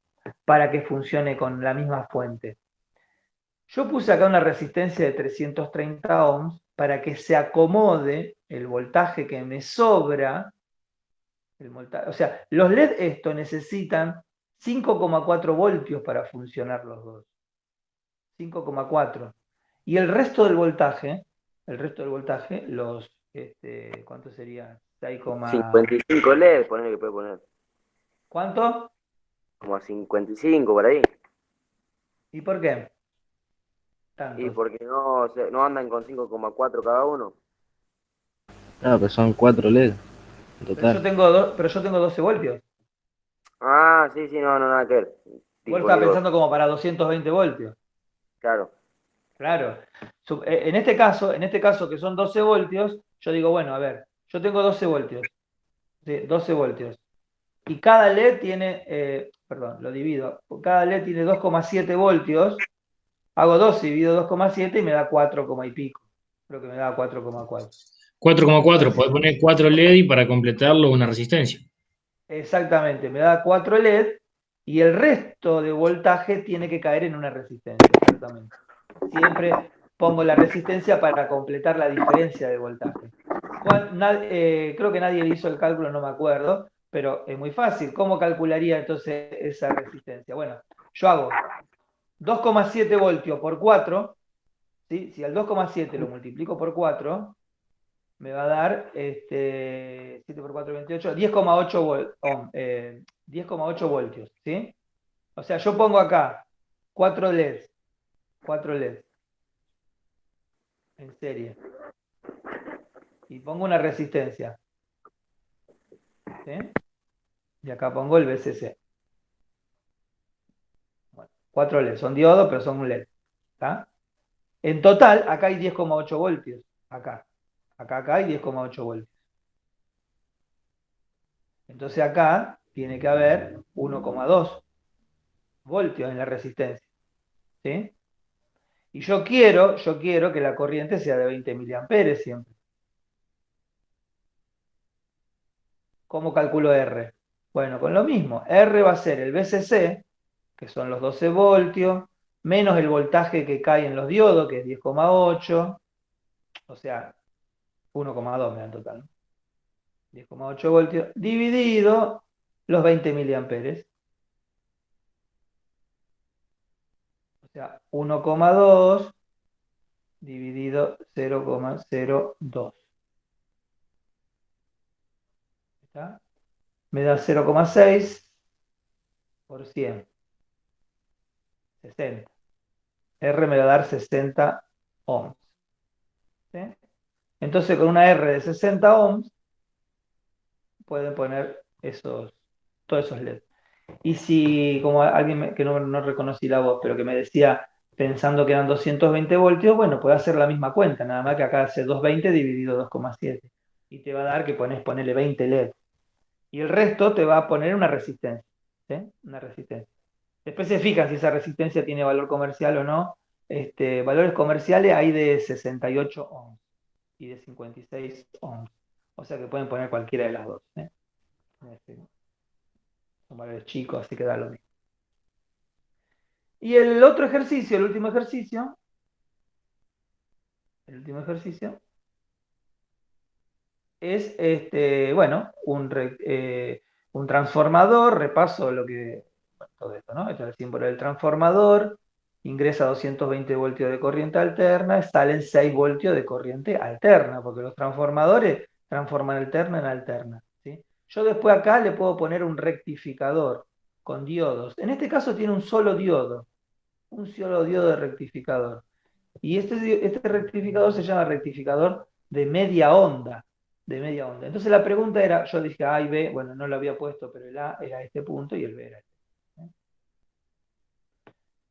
para que funcione con la misma fuente? Yo puse acá una resistencia de 330 ohms para que se acomode el voltaje que me sobra. O sea, los LED esto necesitan 5,4 voltios para funcionar los dos. 5,4. Y el resto del voltaje, ¿cuánto sería? 6, 55 LED, ponele que puede poner. ¿cuánto? Como a 55 por ahí. ¿Y por qué? Y Tantos. porque no andan con 5,4 cada uno. Claro, que son 4 LED en total. Pero yo tengo 12 voltios. Ah, sí, sí, no, nada que ver. Vos Tipo, estás digo, pensando como para 220 voltios. claro. Claro. En este caso que son 12 voltios, yo digo, bueno, a ver, yo tengo 12 voltios. Sí, 12 voltios. Y cada LED tiene, perdón, lo divido. Cada LED tiene 2,7 voltios. Hago 12 dividido 2,7 y me da 4, y pico. Creo que me da 4,4. 4,4, Así, podés poner 4 LED y para completarlo una resistencia. exactamente, me da 4 LED y el resto de voltaje tiene que caer en una resistencia, exactamente. Siempre pongo la resistencia para completar la diferencia de voltaje. Creo que nadie hizo el cálculo, no me acuerdo, pero es muy fácil. ¿Cómo calcularía entonces esa resistencia? Bueno, yo hago 2,7 voltios por 4, ¿sí? Si al 2,7 lo multiplico por 4, me va a dar 7 por 4, 28, 10,8 voltios, ¿sí? O sea, yo pongo acá 4 LEDs, 4 LEDs en serie y pongo una resistencia, ¿sí? Y acá pongo el BCC. Bueno, 4 LEDs, son diodos, pero son un LED, ¿está? En total, acá hay 10,8 voltios, acá hay 10,8 voltios. Entonces acá tiene que haber 1,2 voltios en la resistencia, ¿sí? Y yo quiero que la corriente sea de 20 miliamperes siempre. ¿Cómo calculo R? Bueno, con lo mismo. R va a ser el BCC, que son los 12 voltios, menos el voltaje que cae en los diodos, que es 10,8, o sea, 1,2 me da en total, ¿no? 10,8 voltios, dividido los 20 miliamperes, o sea, 1,2 dividido 0,02. ¿Está? Me da 0,6 por 100, 60. R me va a dar 60 ohms. ¿Sí? Entonces, con una R de 60 ohms, pueden poner todos esos LEDs. Y si, como alguien que no reconocí la voz, pero que me decía, pensando que eran 220 voltios, bueno, puede hacer la misma cuenta, nada más que acá hace 220 dividido 2,7. Y te va a dar que ponele 20 LED. Y el resto te va a poner una resistencia. ¿Sí? Una resistencia. Después se fijan si esa resistencia tiene valor comercial o no. Valores comerciales hay de 68 ohms y de 56 ohms. O sea que pueden poner cualquiera de las dos. Son valores chicos, así que da lo mismo. Y el otro ejercicio, el último ejercicio, es bueno, un transformador, repaso todo esto, ¿no? Este es el símbolo del transformador, ingresa 220 voltios de corriente alterna, salen 6 voltios de corriente alterna, porque los transformadores transforman alterna en alterna, ¿sí? Yo después acá le puedo poner un rectificador con diodos. En este caso tiene un solo diodo de rectificador. Y este rectificador se llama rectificador de media onda. Entonces la pregunta era, yo dije A y B, bueno, no lo había puesto, pero el A era este punto y el B era este.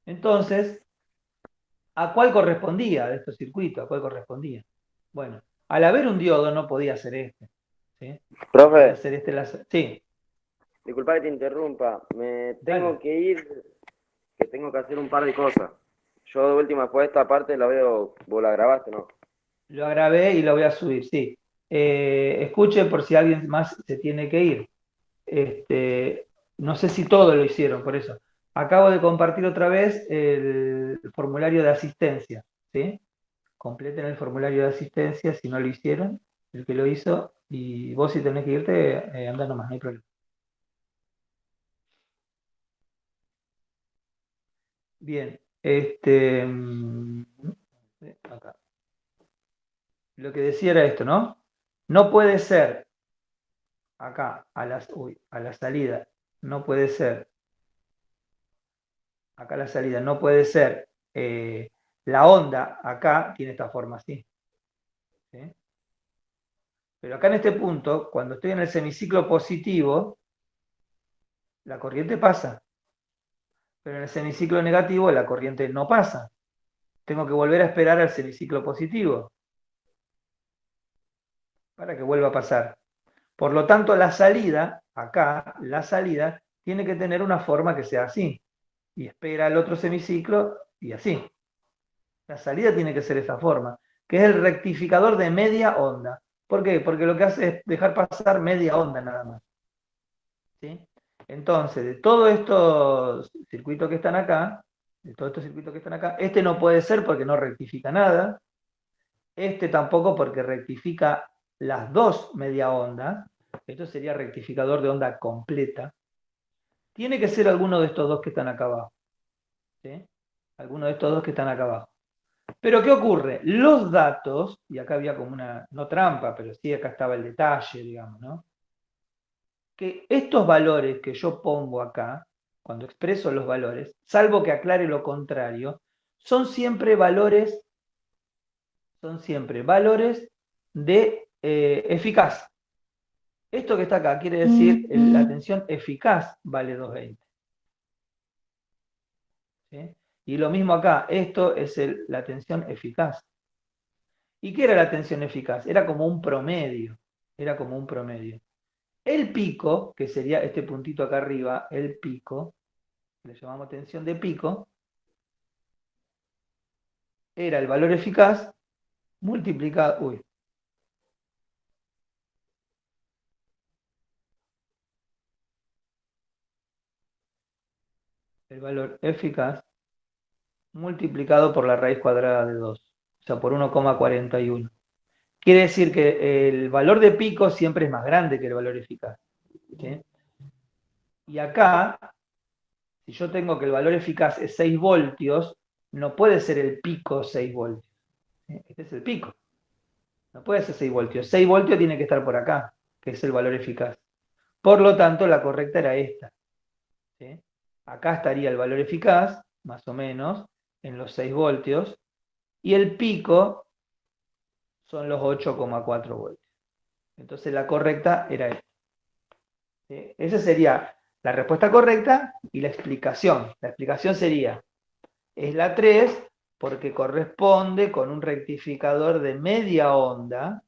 Entonces, ¿a cuál correspondía de estos circuitos? ¿A cuál correspondía? Bueno, al haber un diodo no podía ser este. ¿Sí? No podía Profe, ser este. Sí, disculpa que te interrumpa, me tengo dale. que ir, que tengo que hacer un par de cosas. Yo de última, después esta parte la veo, vos la grabaste, ¿no? Lo grabé y lo voy a subir, sí. Escuche por si alguien más se tiene que ir. No sé si todo lo hicieron, por eso. Acabo de compartir otra vez el formulario de asistencia, ¿sí? Completen el formulario de asistencia si no lo hicieron, el que lo hizo, y vos si tenés que irte, anda nomás, no hay problema. Bien, acá. Lo que decía era esto, ¿no? No puede ser, acá, a la salida, no puede ser, acá la salida, no puede ser, la onda acá tiene esta forma así. ¿Sí? Pero acá en este punto, cuando estoy en el semiciclo positivo, la corriente pasa. Pero en el semiciclo negativo la corriente no pasa. Tengo que volver a esperar al semiciclo positivo para que vuelva a pasar. Por lo tanto, la salida, acá, la salida, tiene que tener una forma que sea así. Y espera el otro semiciclo y así. La salida tiene que ser esa forma, que es el rectificador de media onda. ¿Por qué? Porque lo que hace es dejar pasar media onda nada más. ¿Sí? Entonces, de todos estos circuitos que están acá, este no puede ser porque no rectifica nada, este tampoco porque rectifica las dos media ondas, esto sería rectificador de onda completa. Tiene que ser alguno de estos dos que están acá abajo. ¿Sí? Alguno de estos dos que están acá abajo. Pero ¿qué ocurre? Los datos, y acá había como una, no trampa, pero sí acá estaba el detalle, digamos, ¿no? Que estos valores que yo pongo acá, cuando expreso los valores, salvo que aclare lo contrario, son siempre valores de eficaz. Esto que está acá quiere decir la tensión eficaz vale 220. ¿Sí? Y lo mismo acá, esto es la tensión eficaz. ¿Y qué era la tensión eficaz? Era como un promedio. El pico, que sería este puntito acá arriba, el pico, le llamamos tensión de pico, era el valor eficaz multiplicado, el valor eficaz multiplicado por la raíz cuadrada de 2, o sea, por 1,41. Quiere decir que el valor de pico siempre es más grande que el valor eficaz, ¿sí? Y acá, si yo tengo que el valor eficaz es 6 voltios, no puede ser el pico 6 voltios. ¿Sí? Este es el pico. No puede ser 6 voltios. 6 voltios tiene que estar por acá, que es el valor eficaz. Por lo tanto, la correcta era esta, ¿sí? Acá estaría el valor eficaz, más o menos, en los 6 voltios, y el pico son los 8,4 voltios. Entonces la correcta era esta, ¿sí? Esa sería la respuesta correcta y la explicación. La explicación sería, es la 3 porque corresponde con un rectificador de media onda,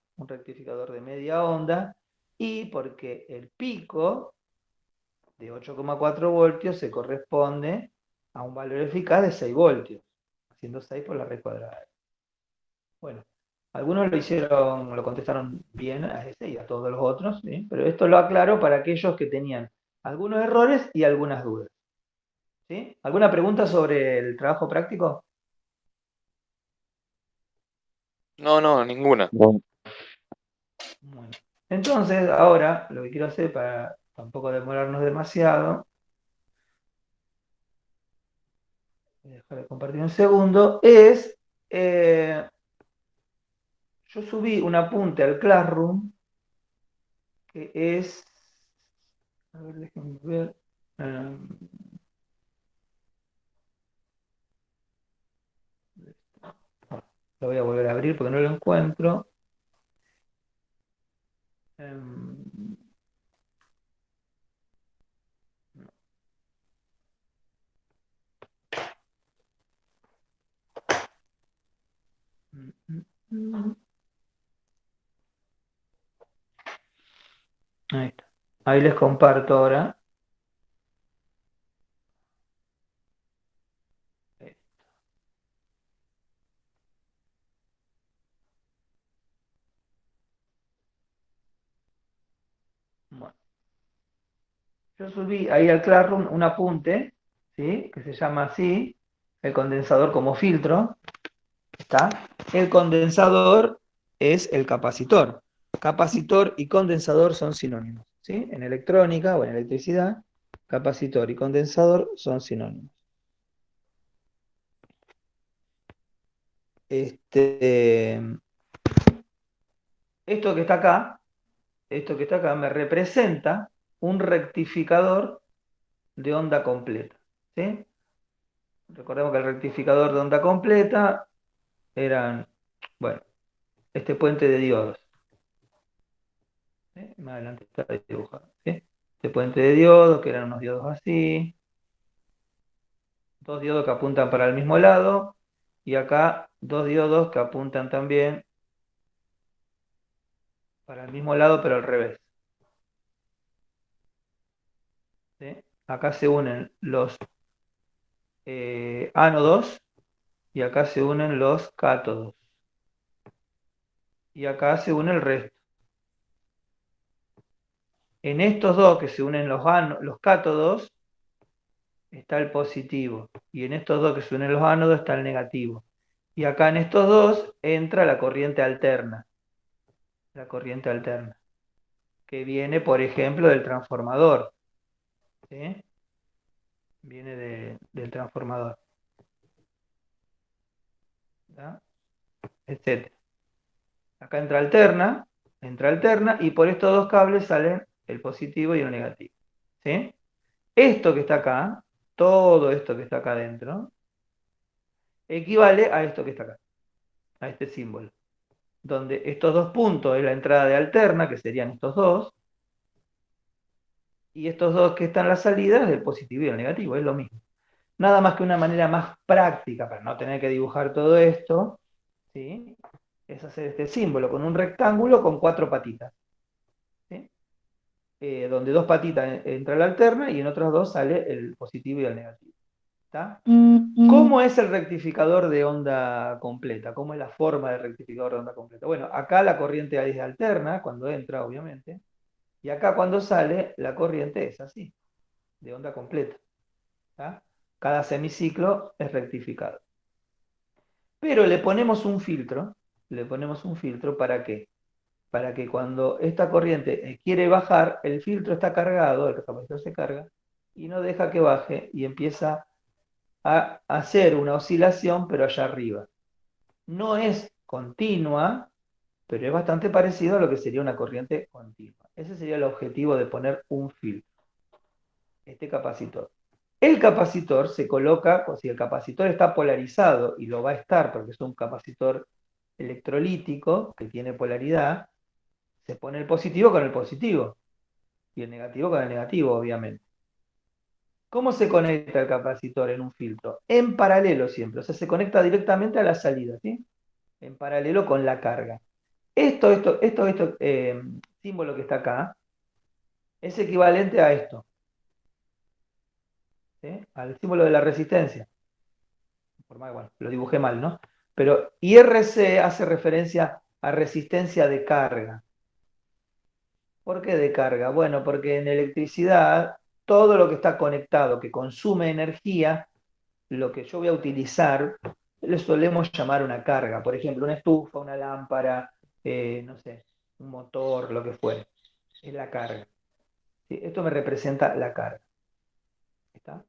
y porque el pico de 8,4 voltios se corresponde a un valor eficaz de 6 voltios, haciendo 6 por la raíz cuadrada. Bueno, algunos lo contestaron bien a este y a todos los otros, ¿sí? Pero esto lo aclaro para aquellos que tenían algunos errores y algunas dudas, ¿sí? ¿Alguna pregunta sobre el trabajo práctico? No, ninguna. Bueno, Bueno, entonces ahora lo que quiero hacer para tampoco demorarnos demasiado, voy a dejar de compartir un segundo, es, yo subí un apunte al Classroom que es, a ver, déjenme ver, lo voy a volver a abrir porque no lo encuentro. Em, Ahí está. Ahí les comparto ahora. Bueno, yo subí ahí al Classroom un apunte, ¿sí? Que se llama así, el condensador como filtro. ¿Está? El condensador es el capacitor. Capacitor y condensador son sinónimos, ¿sí? En electrónica o en electricidad, capacitor y condensador son sinónimos. Esto que está acá me representa un rectificador de onda completa, ¿sí? Recordemos que el rectificador de onda completa eran, bueno, este puente de diodos. ¿Sí? Más adelante está dibujado, ¿sí? Este puente de diodos, que eran unos diodos así, dos diodos que apuntan para el mismo lado, y acá dos diodos que apuntan también para el mismo lado, pero al revés. ¿Sí? Acá se unen los ánodos y acá se unen los cátodos. Y acá se une el resto. En estos dos que se unen los cátodos está el positivo. Y en estos dos que se unen los ánodos está el negativo. Y acá en estos dos entra la corriente alterna. La corriente alterna. Que viene, por ejemplo, del transformador. ¿Sí? Viene del transformador. ¿Ya? Etcétera. Acá entra alterna y por estos dos cables salen el positivo y el negativo. ¿Sí? Esto que está acá, todo esto que está acá adentro, equivale a esto que está acá, a este símbolo, donde estos dos puntos es la entrada de alterna, que serían estos dos, y estos dos que están las salidas del positivo y el negativo, es lo mismo. Nada más que una manera más práctica, para no tener que dibujar todo esto, ¿sí? Es hacer este símbolo con un rectángulo con cuatro patitas, ¿sí? Donde dos patitas entra la alterna y en otras dos sale el positivo y el negativo. ¿Está? ¿Cómo es el rectificador de onda completa? ¿Cómo es la forma del rectificador de onda completa? Bueno, acá la corriente es alterna, cuando entra, obviamente, y acá cuando sale, la corriente es así, de onda completa. ¿Está? Cada semiciclo es rectificado. Pero le ponemos un filtro. ¿Para qué? Para que cuando esta corriente quiere bajar, el filtro está cargado, el capacitor se carga, y no deja que baje y empieza a hacer una oscilación, pero allá arriba. No es continua, pero es bastante parecido a lo que sería una corriente continua. Ese sería el objetivo de poner un filtro, este capacitor. El capacitor se coloca, si el capacitor está polarizado, y lo va a estar porque es un capacitor electrolítico que tiene polaridad, se pone el positivo con el positivo y el negativo con el negativo, obviamente. ¿Cómo se conecta el capacitor en un filtro? En paralelo siempre, o sea, se conecta directamente a la salida, ¿sí? En paralelo con la carga. Símbolo que está acá, es equivalente a esto, ¿sí? Al símbolo de la resistencia. Bueno, lo dibujé mal, ¿no? Pero IRC hace referencia a resistencia de carga. ¿Por qué de carga? Bueno, porque en electricidad todo lo que está conectado, que consume energía, lo que yo voy a utilizar, le solemos llamar una carga. Por ejemplo, una estufa, una lámpara, no sé, un motor, lo que fuere. Es la carga. ¿Sí? Esto me representa la carga. ¿Está?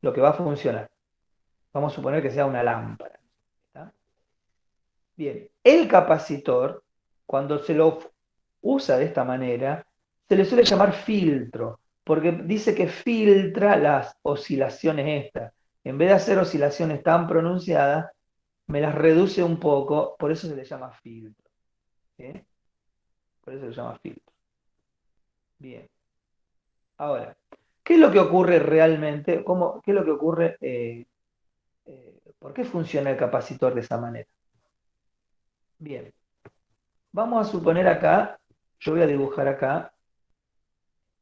Lo que va a funcionar. Vamos a suponer que sea una lámpara. ¿Está? Bien, el capacitor, cuando se lo usa de esta manera, se le suele llamar filtro, porque dice que filtra las oscilaciones estas. En vez de hacer oscilaciones tan pronunciadas, me las reduce un poco, por eso se le llama filtro. ¿Sí? Por eso se llama filtro. Bien. Ahora, ¿qué es lo que ocurre realmente? ¿Qué es lo que ocurre? ¿Por qué funciona el capacitor de esa manera? Bien. Vamos a suponer acá, yo voy a dibujar acá,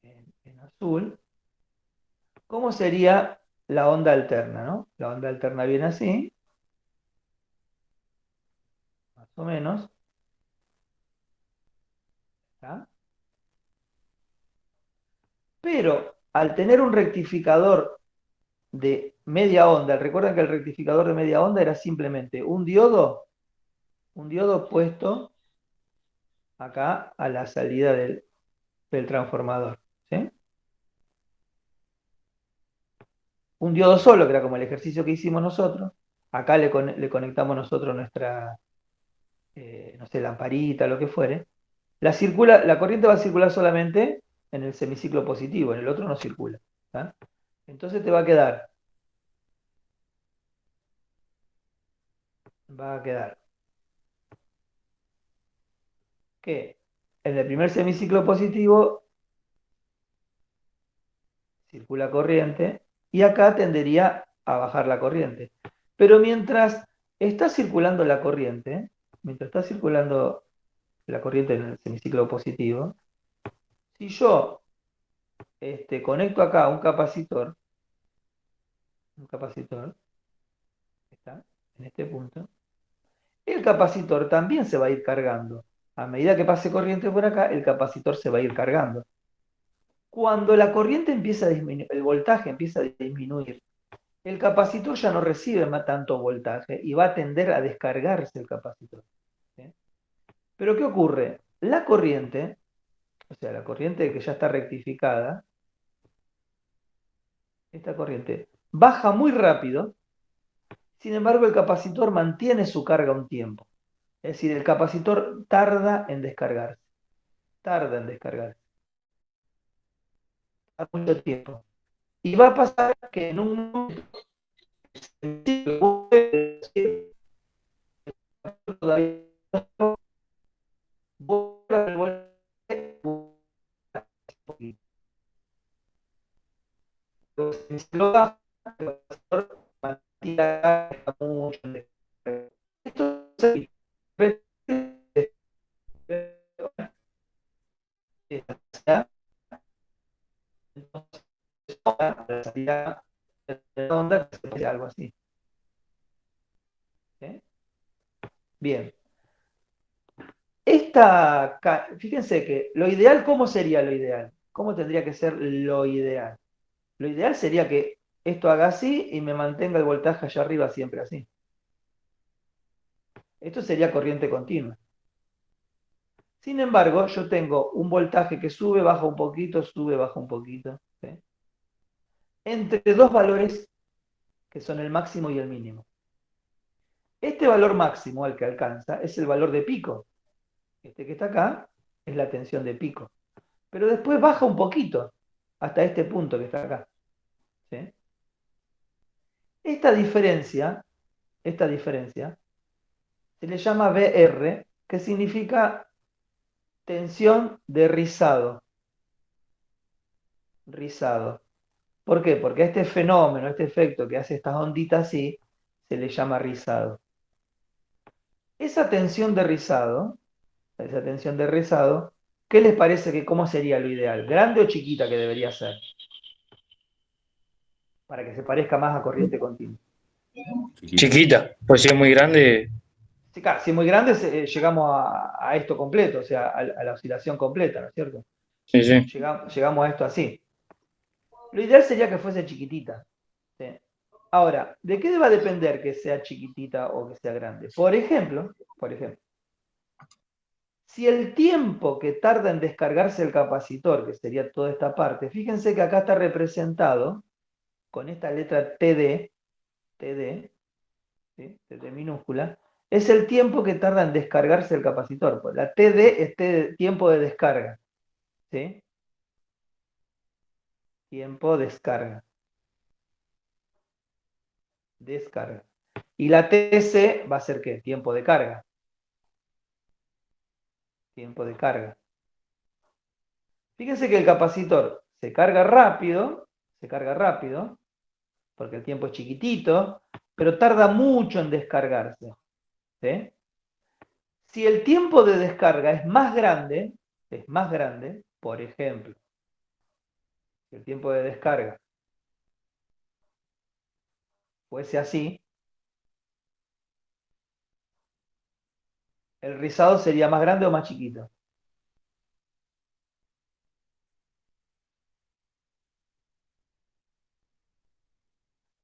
en azul, cómo sería la onda alterna, ¿no? La onda alterna viene así, más o menos. ¿Está? Pero al tener un rectificador de media onda, recuerden que el rectificador de media onda era simplemente un diodo puesto acá a la salida del transformador. ¿Sí? Un diodo solo, que era como el ejercicio que hicimos nosotros. Acá le conectamos nosotros nuestra, no sé, lamparita, lo que fuere. La corriente va a circular solamente en el semiciclo positivo, en el otro no circula. ¿Tá? Entonces va a quedar que en el primer semiciclo positivo circula corriente y acá tendería a bajar la corriente. Pero mientras está circulando la corriente, en el semiciclo positivo, si yo conecto acá un capacitor, está en este punto, el capacitor también se va a ir cargando. A medida que pase corriente por acá, el capacitor se va a ir cargando. Cuando la corriente empieza a disminuir, el voltaje empieza a disminuir, el capacitor ya no recibe más tanto voltaje y va a tender a descargarse el capacitor. ¿Sí? Pero ¿qué ocurre? La corriente, o sea, la corriente que ya está rectificada, esta corriente baja muy rápido, sin embargo el capacitor mantiene su carga un tiempo. Es decir, el capacitor tarda en descargarse, mucho tiempo. Y va a pasar que en un momento todavía algo así. ¿Sí? Bien. Fíjense que lo ideal, ¿cómo sería lo ideal? ¿Cómo tendría que ser lo ideal? Lo ideal sería que esto haga así y me mantenga el voltaje allá arriba siempre así. Esto sería corriente continua. Sin embargo, yo tengo un voltaje que sube, baja un poquito, sube, baja un poquito, ¿sí? Entre dos valores que son el máximo y el mínimo. Este valor máximo al que alcanza es el valor de pico. Este que está acá es la tensión de pico. Pero después baja un poquito hasta este punto que está acá, ¿sí? Esta diferencia se le llama VR, que significa tensión de rizado. Rizado. ¿Por qué? Porque a este fenómeno, a este efecto que hace estas onditas así, se le llama rizado. Esa tensión de rizado, ¿qué les parece que cómo sería lo ideal? ¿Grande o chiquita que debería ser? Para que se parezca más a corriente continua. Chiquita, pues si es muy grande, Sí, claro, si es muy grande, llegamos a esto completo, o sea, a la oscilación completa, ¿no es cierto? sí, sí. Llegamos a esto así. Lo ideal sería que fuese chiquitita, ¿sí? Ahora, ¿de qué va a depender que sea chiquitita o que sea grande? Por ejemplo, si el tiempo que tarda en descargarse el capacitor, que sería toda esta parte, fíjense que acá está representado con esta letra TD, ¿sí? TD minúscula, es el tiempo que tarda en descargarse el capacitor. Pues la TD es tiempo de descarga, ¿sí? Tiempo descarga. Descarga. Y la TC va a ser ¿qué? Tiempo de carga. Tiempo de carga. Fíjense que el capacitor se carga rápido, porque el tiempo es chiquitito, pero tarda mucho en descargarse, ¿sí? Si el tiempo de descarga es más grande, por ejemplo, si el tiempo de descarga fuese así, ¿el rizado sería más grande o más chiquito?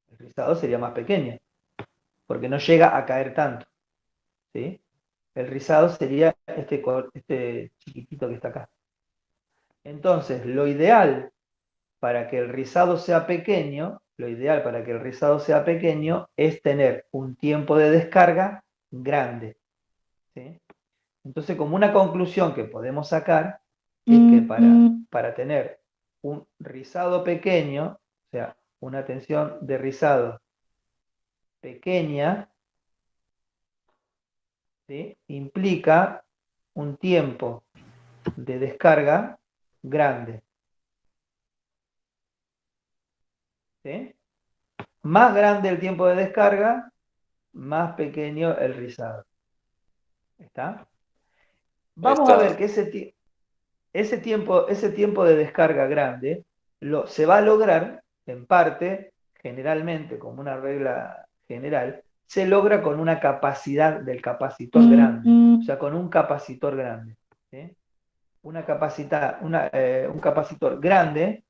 El rizado sería más pequeño, porque no llega a caer tanto, ¿sí? El rizado sería este chiquitito que está acá. Entonces, lo ideal para que el rizado sea pequeño, es tener un tiempo de descarga grande, ¿sí? Entonces, como una conclusión que podemos sacar es que para tener un rizado pequeño, o sea, una tensión de rizado pequeña, ¿sí? Implica un tiempo de descarga grande, ¿sí? Más grande el tiempo de descarga, más pequeño el rizado. ¿Está? Vamos a ver que ese tiempo de descarga grande se va a lograr, en parte, generalmente, como una regla general, se logra con una capacidad del capacitor grande, o sea, con un capacitor grande, ¿sí? Un capacitor grande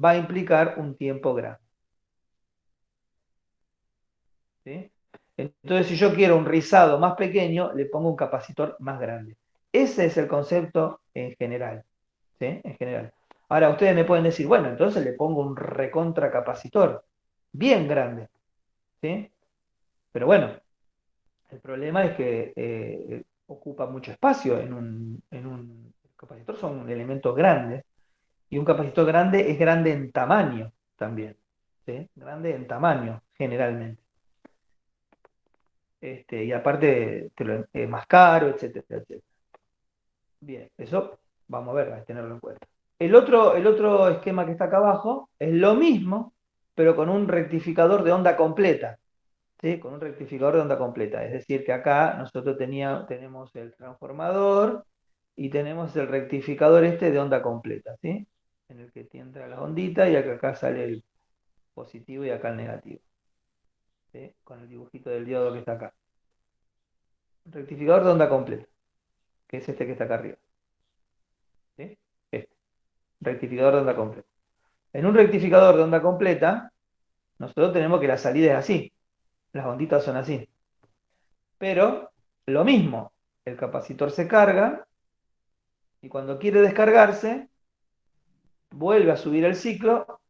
va a implicar un tiempo grande, ¿sí? Entonces, si yo quiero un rizado más pequeño, le pongo un capacitor más grande. Ese es el concepto en general, ¿sí? En general. Ahora, ustedes me pueden decir, bueno, entonces le pongo un recontracapacitor, bien grande, ¿sí? Pero bueno, el problema es que ocupa mucho espacio en un capacitor, son elementos grandes, y un capacitor grande es grande en tamaño también, ¿sí? Grande en tamaño, generalmente. Y aparte es más caro, etcétera, etcétera. Bien, eso vamos a ver, hay que tenerlo en cuenta. El otro esquema que está acá abajo es lo mismo, pero con un rectificador de onda completa, ¿sí? Con un rectificador de onda completa. Es decir, que acá nosotros tenemos el transformador y tenemos el rectificador de onda completa, ¿sí? En el que entra la ondita y acá sale el positivo y acá el negativo, ¿sí? Con el dibujito del diodo que está acá. Rectificador de onda completa, que es este que está acá arriba, ¿sí? Este, rectificador de onda completa. En un rectificador de onda completa, nosotros tenemos que la salida es así. las onditas son así. Pero lo mismo, el capacitor se carga y cuando quiere descargarse, vuelve a subir el ciclo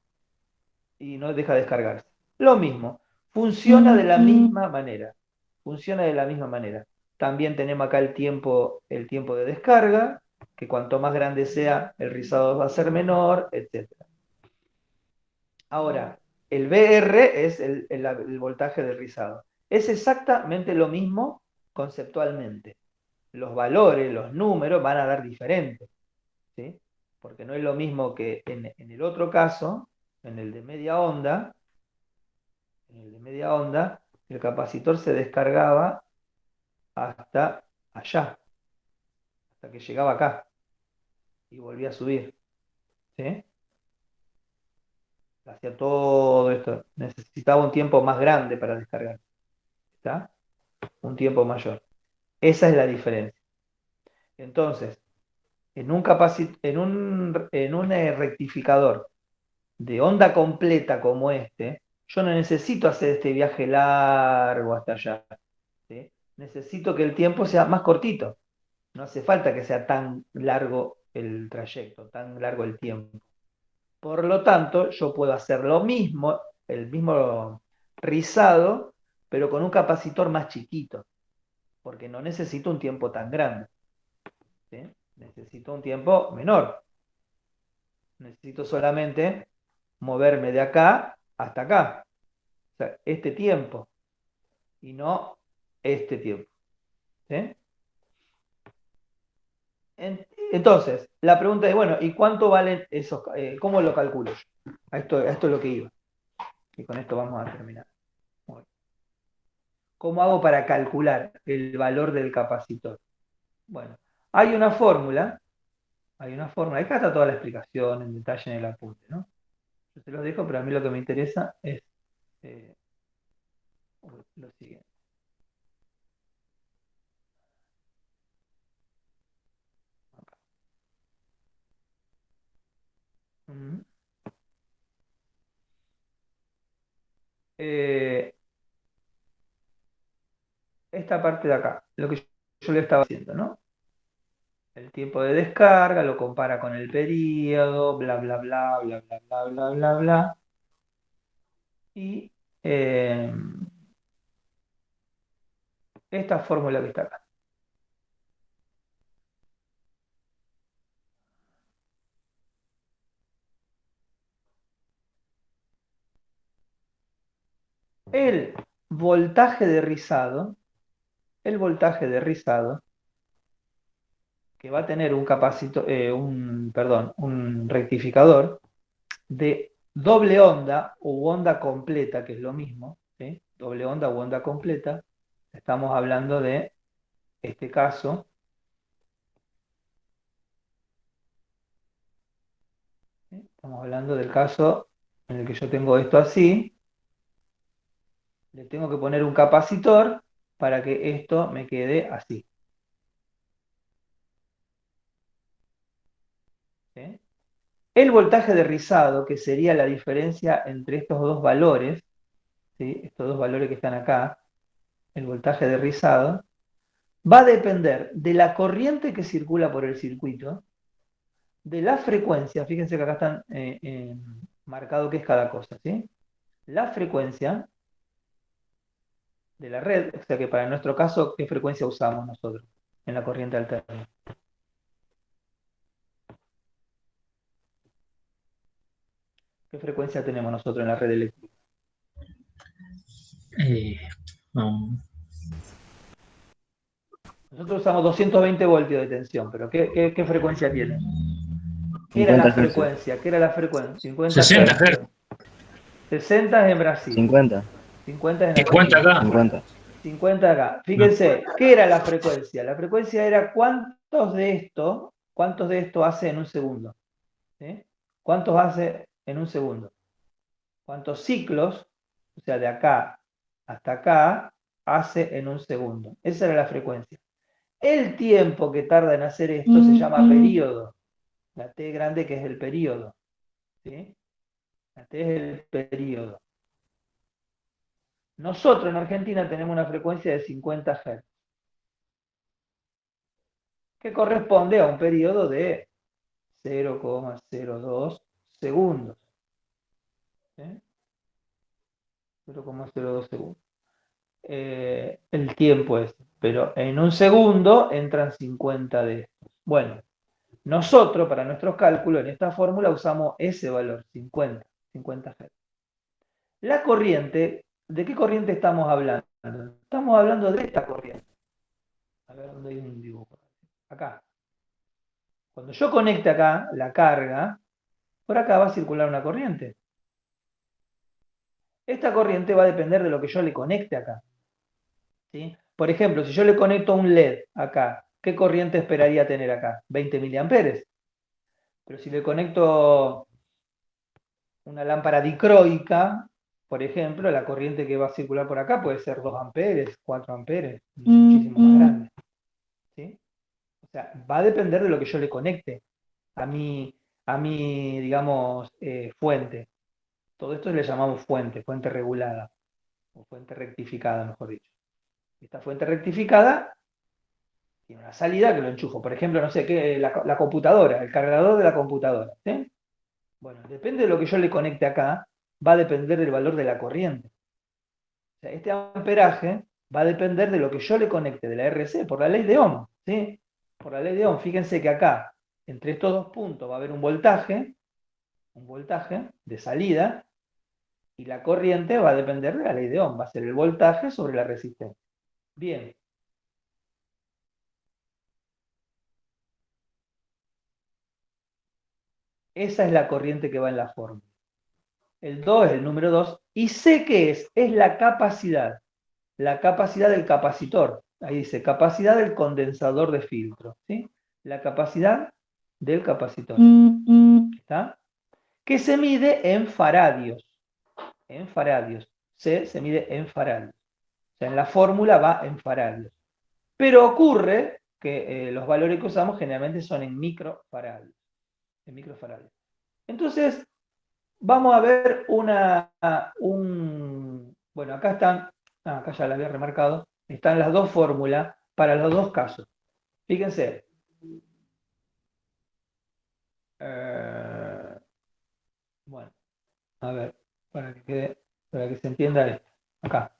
y no deja de descargarse. Lo mismo, funciona de la misma manera. Funciona de la misma manera. También tenemos acá el tiempo de descarga, que cuanto más grande sea, el rizado va a ser menor, etc. Ahora, el VR es el voltaje de rizado. Es exactamente lo mismo conceptualmente. Los valores, los números van a dar diferentes, ¿sí? Porque no es lo mismo que en el otro caso, en el de media onda, el capacitor se descargaba hasta allá, hasta que llegaba acá y volvía a subir, ¿sí? Hacía todo esto. Necesitaba un tiempo más grande para descargar, ¿está? Un tiempo mayor. Esa es la diferencia. Entonces, en un rectificador de onda completa como este, yo no necesito hacer este viaje largo hasta allá, ¿sí? Necesito que el tiempo sea más cortito. No hace falta que sea tan largo el trayecto, tan largo el tiempo. Por lo tanto, yo puedo hacer lo mismo, el mismo rizado, pero con un capacitor más chiquito, porque no necesito un tiempo tan grande, ¿sí? Necesito un tiempo menor. Necesito solamente moverme de acá hasta acá. O sea, este tiempo y no este tiempo, ¿sí? Entonces, la pregunta es, bueno, ¿y cuánto valen esos? ¿Cómo lo calculo yo? A esto es lo que iba. Y con esto vamos a terminar. Bueno, ¿cómo hago para calcular el valor del capacitor? Bueno, hay una fórmula, acá está toda la explicación en detalle en el apunte, ¿no? Yo te lo dejo, pero a mí lo que me interesa es eh, lo siguiente. Mm. Eh, esta parte de acá, lo que yo le estaba haciendo, ¿no? El tiempo de descarga, lo compara con el periodo, bla, bla, bla, bla, bla, bla, bla, bla, bla. Y eh, esta fórmula que está acá. El voltaje de rizado, que va a tener un rectificador de doble onda u onda completa, que es lo mismo, ¿sí? Doble onda u onda completa. Estamos hablando de este caso, ¿sí? Estamos hablando del caso en el que yo tengo esto así, le tengo que poner un capacitor para que esto me quede así, ¿sí? El voltaje de rizado, que sería la diferencia entre estos dos valores, ¿sí? Estos dos valores que están acá, el voltaje de rizado, va a depender de la corriente que circula por el circuito, de la frecuencia, fíjense que acá están marcado qué es cada cosa, ¿sí? La frecuencia de la red, o sea que para nuestro caso, ¿qué frecuencia usamos nosotros en la corriente alterna? ¿Qué frecuencia tenemos nosotros en la red eléctrica? No. Nosotros usamos 220 voltios de tensión, pero ¿qué frecuencia tiene? ¿Qué era 50 la Hz. frecuencia? ¿Qué era la frecuencia? 50 60 Hz. Hz. 60 es en Brasil. 50. 50 es en 50 Argentina. acá. 50. 50 acá. Fíjense, ¿qué era la frecuencia? La frecuencia era cuántos de esto hace en un segundo. ¿Sí? ¿Cuántos hace en un segundo? ¿Cuántos ciclos, o sea, de acá hasta acá, hace en un segundo? Esa era la frecuencia. El tiempo que tarda en hacer esto se llama período. La T grande que es el período. ¿Sí? La T es el período. Nosotros en Argentina tenemos una frecuencia de 50 Hz, que corresponde a un periodo de 0,02 segundos. ¿Sí? 0,02 segundos. El tiempo es, pero en un segundo entran 50 de estos. Bueno, nosotros para nuestros cálculos en esta fórmula usamos ese valor, 50 Hz. La corriente, ¿de qué corriente estamos hablando? Estamos hablando de esta corriente. A ver dónde hay un dibujo. Acá. Cuando yo conecte acá la carga, por acá va a circular una corriente. Esta corriente va a depender de lo que yo le conecte acá. ¿Sí? Por ejemplo, si yo le conecto un LED acá, ¿qué corriente esperaría tener acá? 20 miliamperes. Pero si le conecto una lámpara dicroica, por ejemplo, la corriente que va a circular por acá puede ser 2 amperes, 4 amperes, muchísimo más grande. ¿Sí? O sea, va a depender de lo que yo le conecte a mi, digamos, fuente. Todo esto le llamamos fuente regulada, o fuente rectificada, mejor dicho. Esta fuente rectificada tiene una salida que lo enchufo. Por ejemplo, no sé qué, la computadora, el cargador de la computadora. ¿Sí? Bueno, depende de lo que yo le conecte acá, va a depender del valor de la corriente. O sea, este amperaje va a depender de lo que yo le conecte de la RC por la ley de Ohm. ¿Sí? Por la ley de Ohm. Fíjense que acá, entre estos dos puntos, va a haber un voltaje de salida, y la corriente va a depender de la ley de Ohm. Va a ser el voltaje sobre la resistencia. Bien. Esa es la corriente que va en la fórmula. El 2 es el número 2. Y sé que es la capacidad del capacitor. Ahí dice, capacidad del condensador de filtro. ¿Sí? La capacidad del capacitor. ¿Está? Que se mide en faradios. En faradios. Se mide en faradios. O sea, en la fórmula va en faradios. Pero ocurre que los valores que usamos generalmente son en microfaradios. Entonces, vamos a ver bueno, acá están, acá ya la había remarcado, están las dos fórmulas para los dos casos. Fíjense. Bueno, a ver, para que se entienda esto. Acá.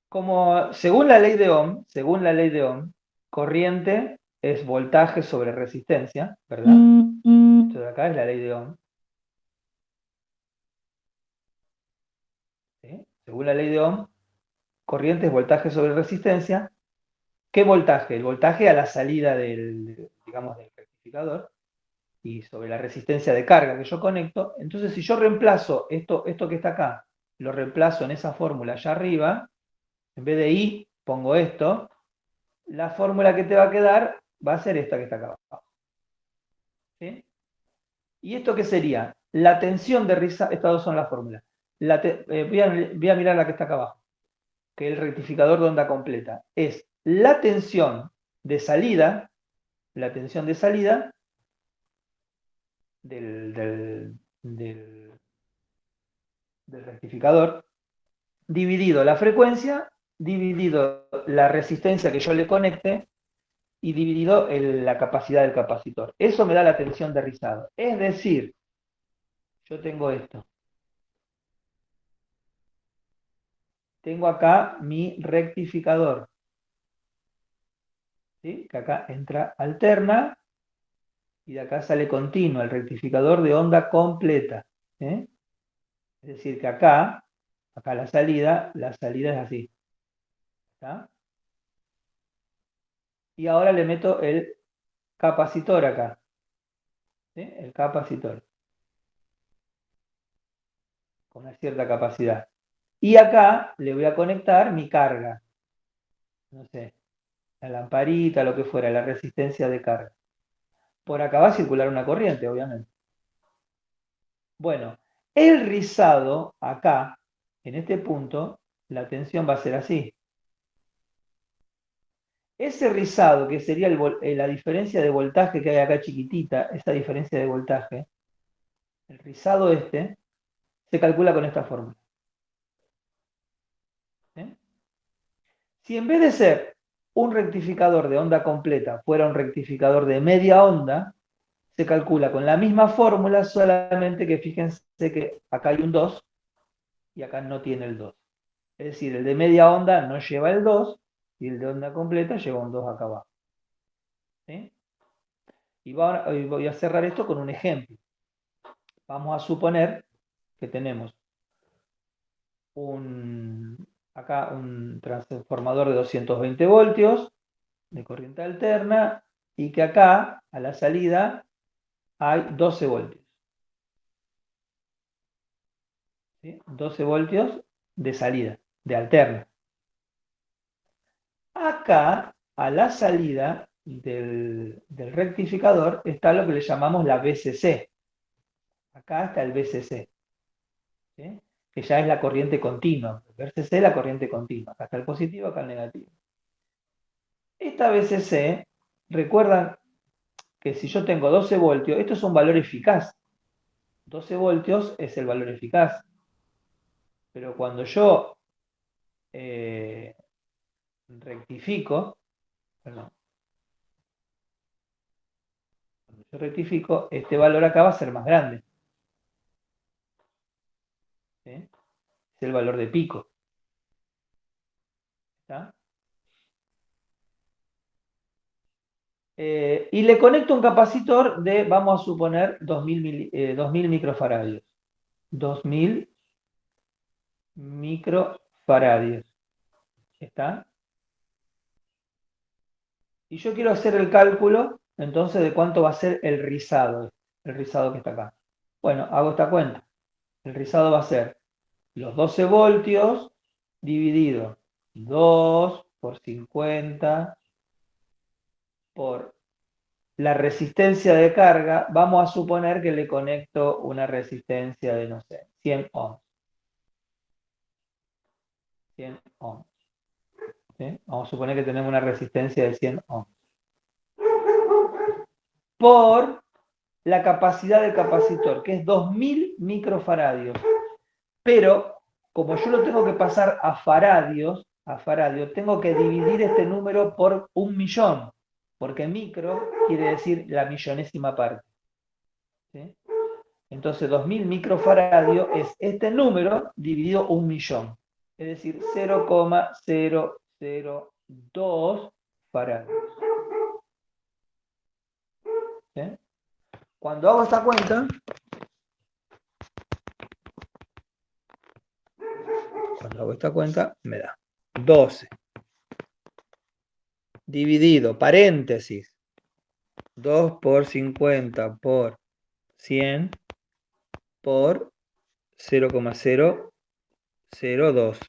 Como según la ley de Ohm, corriente es voltaje sobre resistencia, ¿verdad? Esto de acá es la ley de Ohm. ¿Sí? Según la ley de Ohm, corriente es voltaje sobre resistencia. ¿Qué voltaje? El voltaje a la salida digamos, del rectificador y sobre la resistencia de carga que yo conecto. Entonces, si yo reemplazo esto que está acá, lo reemplazo en esa fórmula allá arriba, en vez de I pongo esto, la fórmula que te va a quedar va a ser esta que está acá abajo. ¿Sí? ¿Y esto qué sería? La tensión de riza, estas dos son las fórmulas. Voy a mirar la que está acá abajo, que es el rectificador de onda completa. Es la tensión de salida del rectificador, dividido la frecuencia, dividido la resistencia que yo le conecte, y dividido la capacidad del capacitor. Eso me da la tensión de rizado. Es decir, yo tengo esto. Tengo acá mi rectificador. ¿Sí? Que acá entra alterna y de acá sale continua, el rectificador de onda completa. ¿Eh? Es decir, que acá la salida es así. ¿Está? Y ahora le meto el capacitor acá. ¿Sí? El capacitor. Con una cierta capacidad. Y acá le voy a conectar mi carga. No sé, la lamparita, lo que fuera, la resistencia de carga. Por acá va a circular una corriente, obviamente. Bueno, el rizado acá, en este punto, la tensión va a ser así. Ese rizado, que sería la diferencia de voltaje que hay acá chiquitita, esa diferencia de voltaje, el rizado se calcula con esta fórmula. Si en vez de ser un rectificador de onda completa fuera un rectificador de media onda, se calcula con la misma fórmula, solamente que fíjense que acá hay un 2 y acá no tiene el 2. Es decir, el de media onda no lleva el 2 y el de onda completa lleva un 2 acá abajo. ¿Sí? Y voy a cerrar esto con un ejemplo. Vamos a suponer que tenemos acá un transformador de 220 voltios de corriente alterna y que acá a la salida hay 12 voltios. ¿Sí? 12 voltios de salida, de alterna. Acá a la salida del rectificador está lo que le llamamos la VCC. Acá está el VCC. ¿Sí? Que ya es la corriente continua. El VCC es la corriente continua. Acá está el positivo, acá el negativo. Esta VCC, recuerdan que si yo tengo 12 voltios, esto es un valor eficaz. 12 voltios es el valor eficaz. Pero cuando yo rectifico, perdón, cuando yo rectifico, este valor acá va a ser más grande. ¿Sí? Es el valor de pico. ¿Está? Y le conecto un capacitor de, vamos a suponer, 2000 microfaradios. 2000 microfaradios. ¿Está? Y yo quiero hacer el cálculo, entonces, de cuánto va a ser el rizado que está acá. Bueno, hago esta cuenta. El rizado va a ser los 12 voltios dividido 2 por 50 por la resistencia de carga. Vamos a suponer que le conecto una resistencia de, no sé, 100 ohms. 100 ohms. ¿Sí? Vamos a suponer que tenemos una resistencia de 100 ohms. Por la capacidad del capacitor, que es 2000 microfaradios. Pero, como yo lo tengo que pasar a faradios, tengo que dividir este número por 1.000.000, porque micro quiere decir la millonésima parte. ¿Sí? Entonces, 2000 microfaradios es este número dividido 1.000.000, es decir, 0,002 faradios. ¿Sí? Cuando hago esta cuenta, me da 12 dividido, paréntesis, 2 por 50 por 100 por 0,002.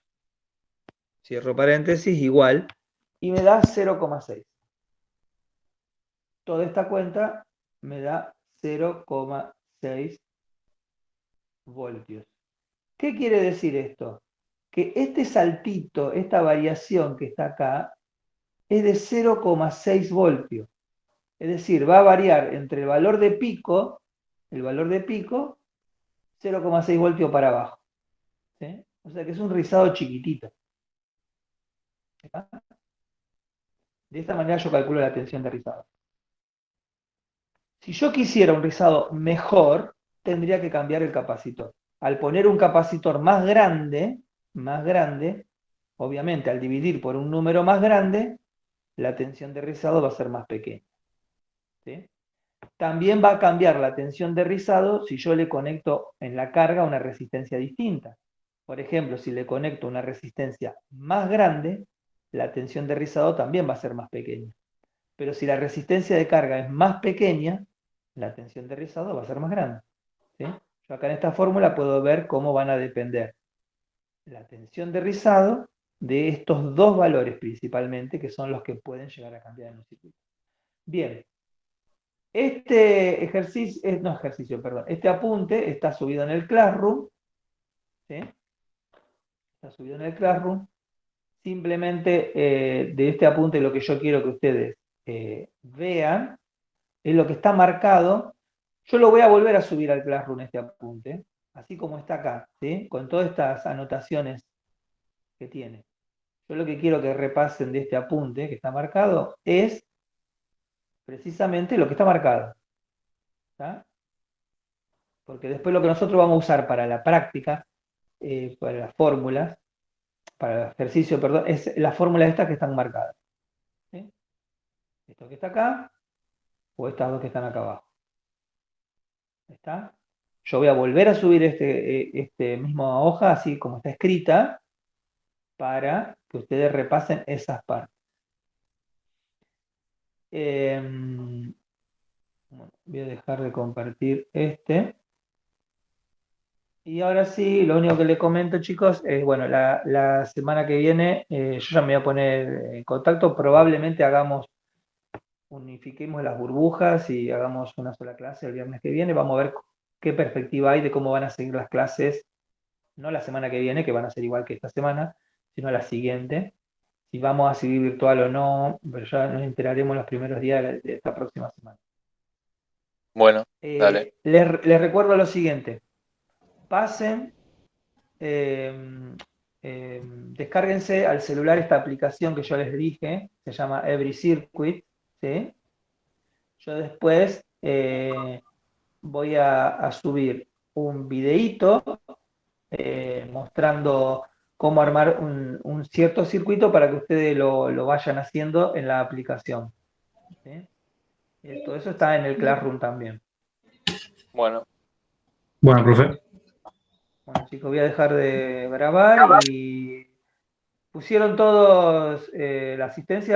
Cierro paréntesis, igual, y me da 0,6. Toda esta cuenta me da 0,6 voltios. ¿Qué quiere decir esto? Que este saltito, esta variación que está acá, es de 0,6 voltios. Es decir, va a variar entre el valor de pico, 0,6 voltios para abajo. ¿Sí? O sea que es un rizado chiquitito. ¿Está? De esta manera yo calculo la tensión de rizado. Si yo quisiera un rizado mejor, tendría que cambiar el capacitor. Al poner un capacitor más grande, obviamente al dividir por un número más grande, la tensión de rizado va a ser más pequeña. ¿Sí? También va a cambiar la tensión de rizado si yo le conecto en la carga una resistencia distinta. Por ejemplo, si le conecto una resistencia más grande, la tensión de rizado también va a ser más pequeña. Pero si la resistencia de carga es más pequeña, la tensión de rizado va a ser más grande. ¿Sí? Yo acá en esta fórmula puedo ver cómo van a depender la tensión de rizado de estos dos valores principalmente, que son los que pueden llegar a cambiar en un circuito. Bien, este apunte está subido en el Classroom. ¿Sí? Está subido en el Classroom. Simplemente de este apunte lo que yo quiero que ustedes vean es lo que está marcado. Yo lo voy a volver a subir al Classroom este apunte, así como está acá, ¿sí? Con todas estas anotaciones que tiene. Yo lo que quiero que repasen de este apunte que está marcado es precisamente lo que está marcado. ¿Está? Porque después lo que nosotros vamos a usar para la práctica, para las fórmulas, para el ejercicio, perdón, es las fórmulas estas que están marcadas. ¿Sí? Esto que está acá, o estas dos que están acá abajo. ¿Está? Yo voy a volver a subir este misma hoja, así como está escrita, para que ustedes repasen esas partes. Bueno, voy a dejar de compartir este. Y ahora sí, lo único que les comento, chicos, es, bueno, la semana que viene yo ya me voy a poner en contacto, probablemente unifiquemos las burbujas y hagamos una sola clase el viernes que viene. Vamos a ver qué perspectiva hay de cómo van a seguir las clases, no la semana que viene, que van a ser igual que esta semana, sino la siguiente. Si vamos a seguir virtual o no, pero ya nos enteraremos los primeros días de esta próxima semana. Bueno, dale. Les recuerdo lo siguiente. Pasen, descárguense al celular esta aplicación que yo les dije, se llama Every Circuit, ¿sí? Yo después voy a subir un videíto mostrando cómo armar un cierto circuito para que ustedes lo vayan haciendo en la aplicación. ¿Sí? Todo eso está en el Classroom también. Bueno. Bueno, profe. Bueno, chicos, voy a dejar de grabar y pusieron todos la asistencia.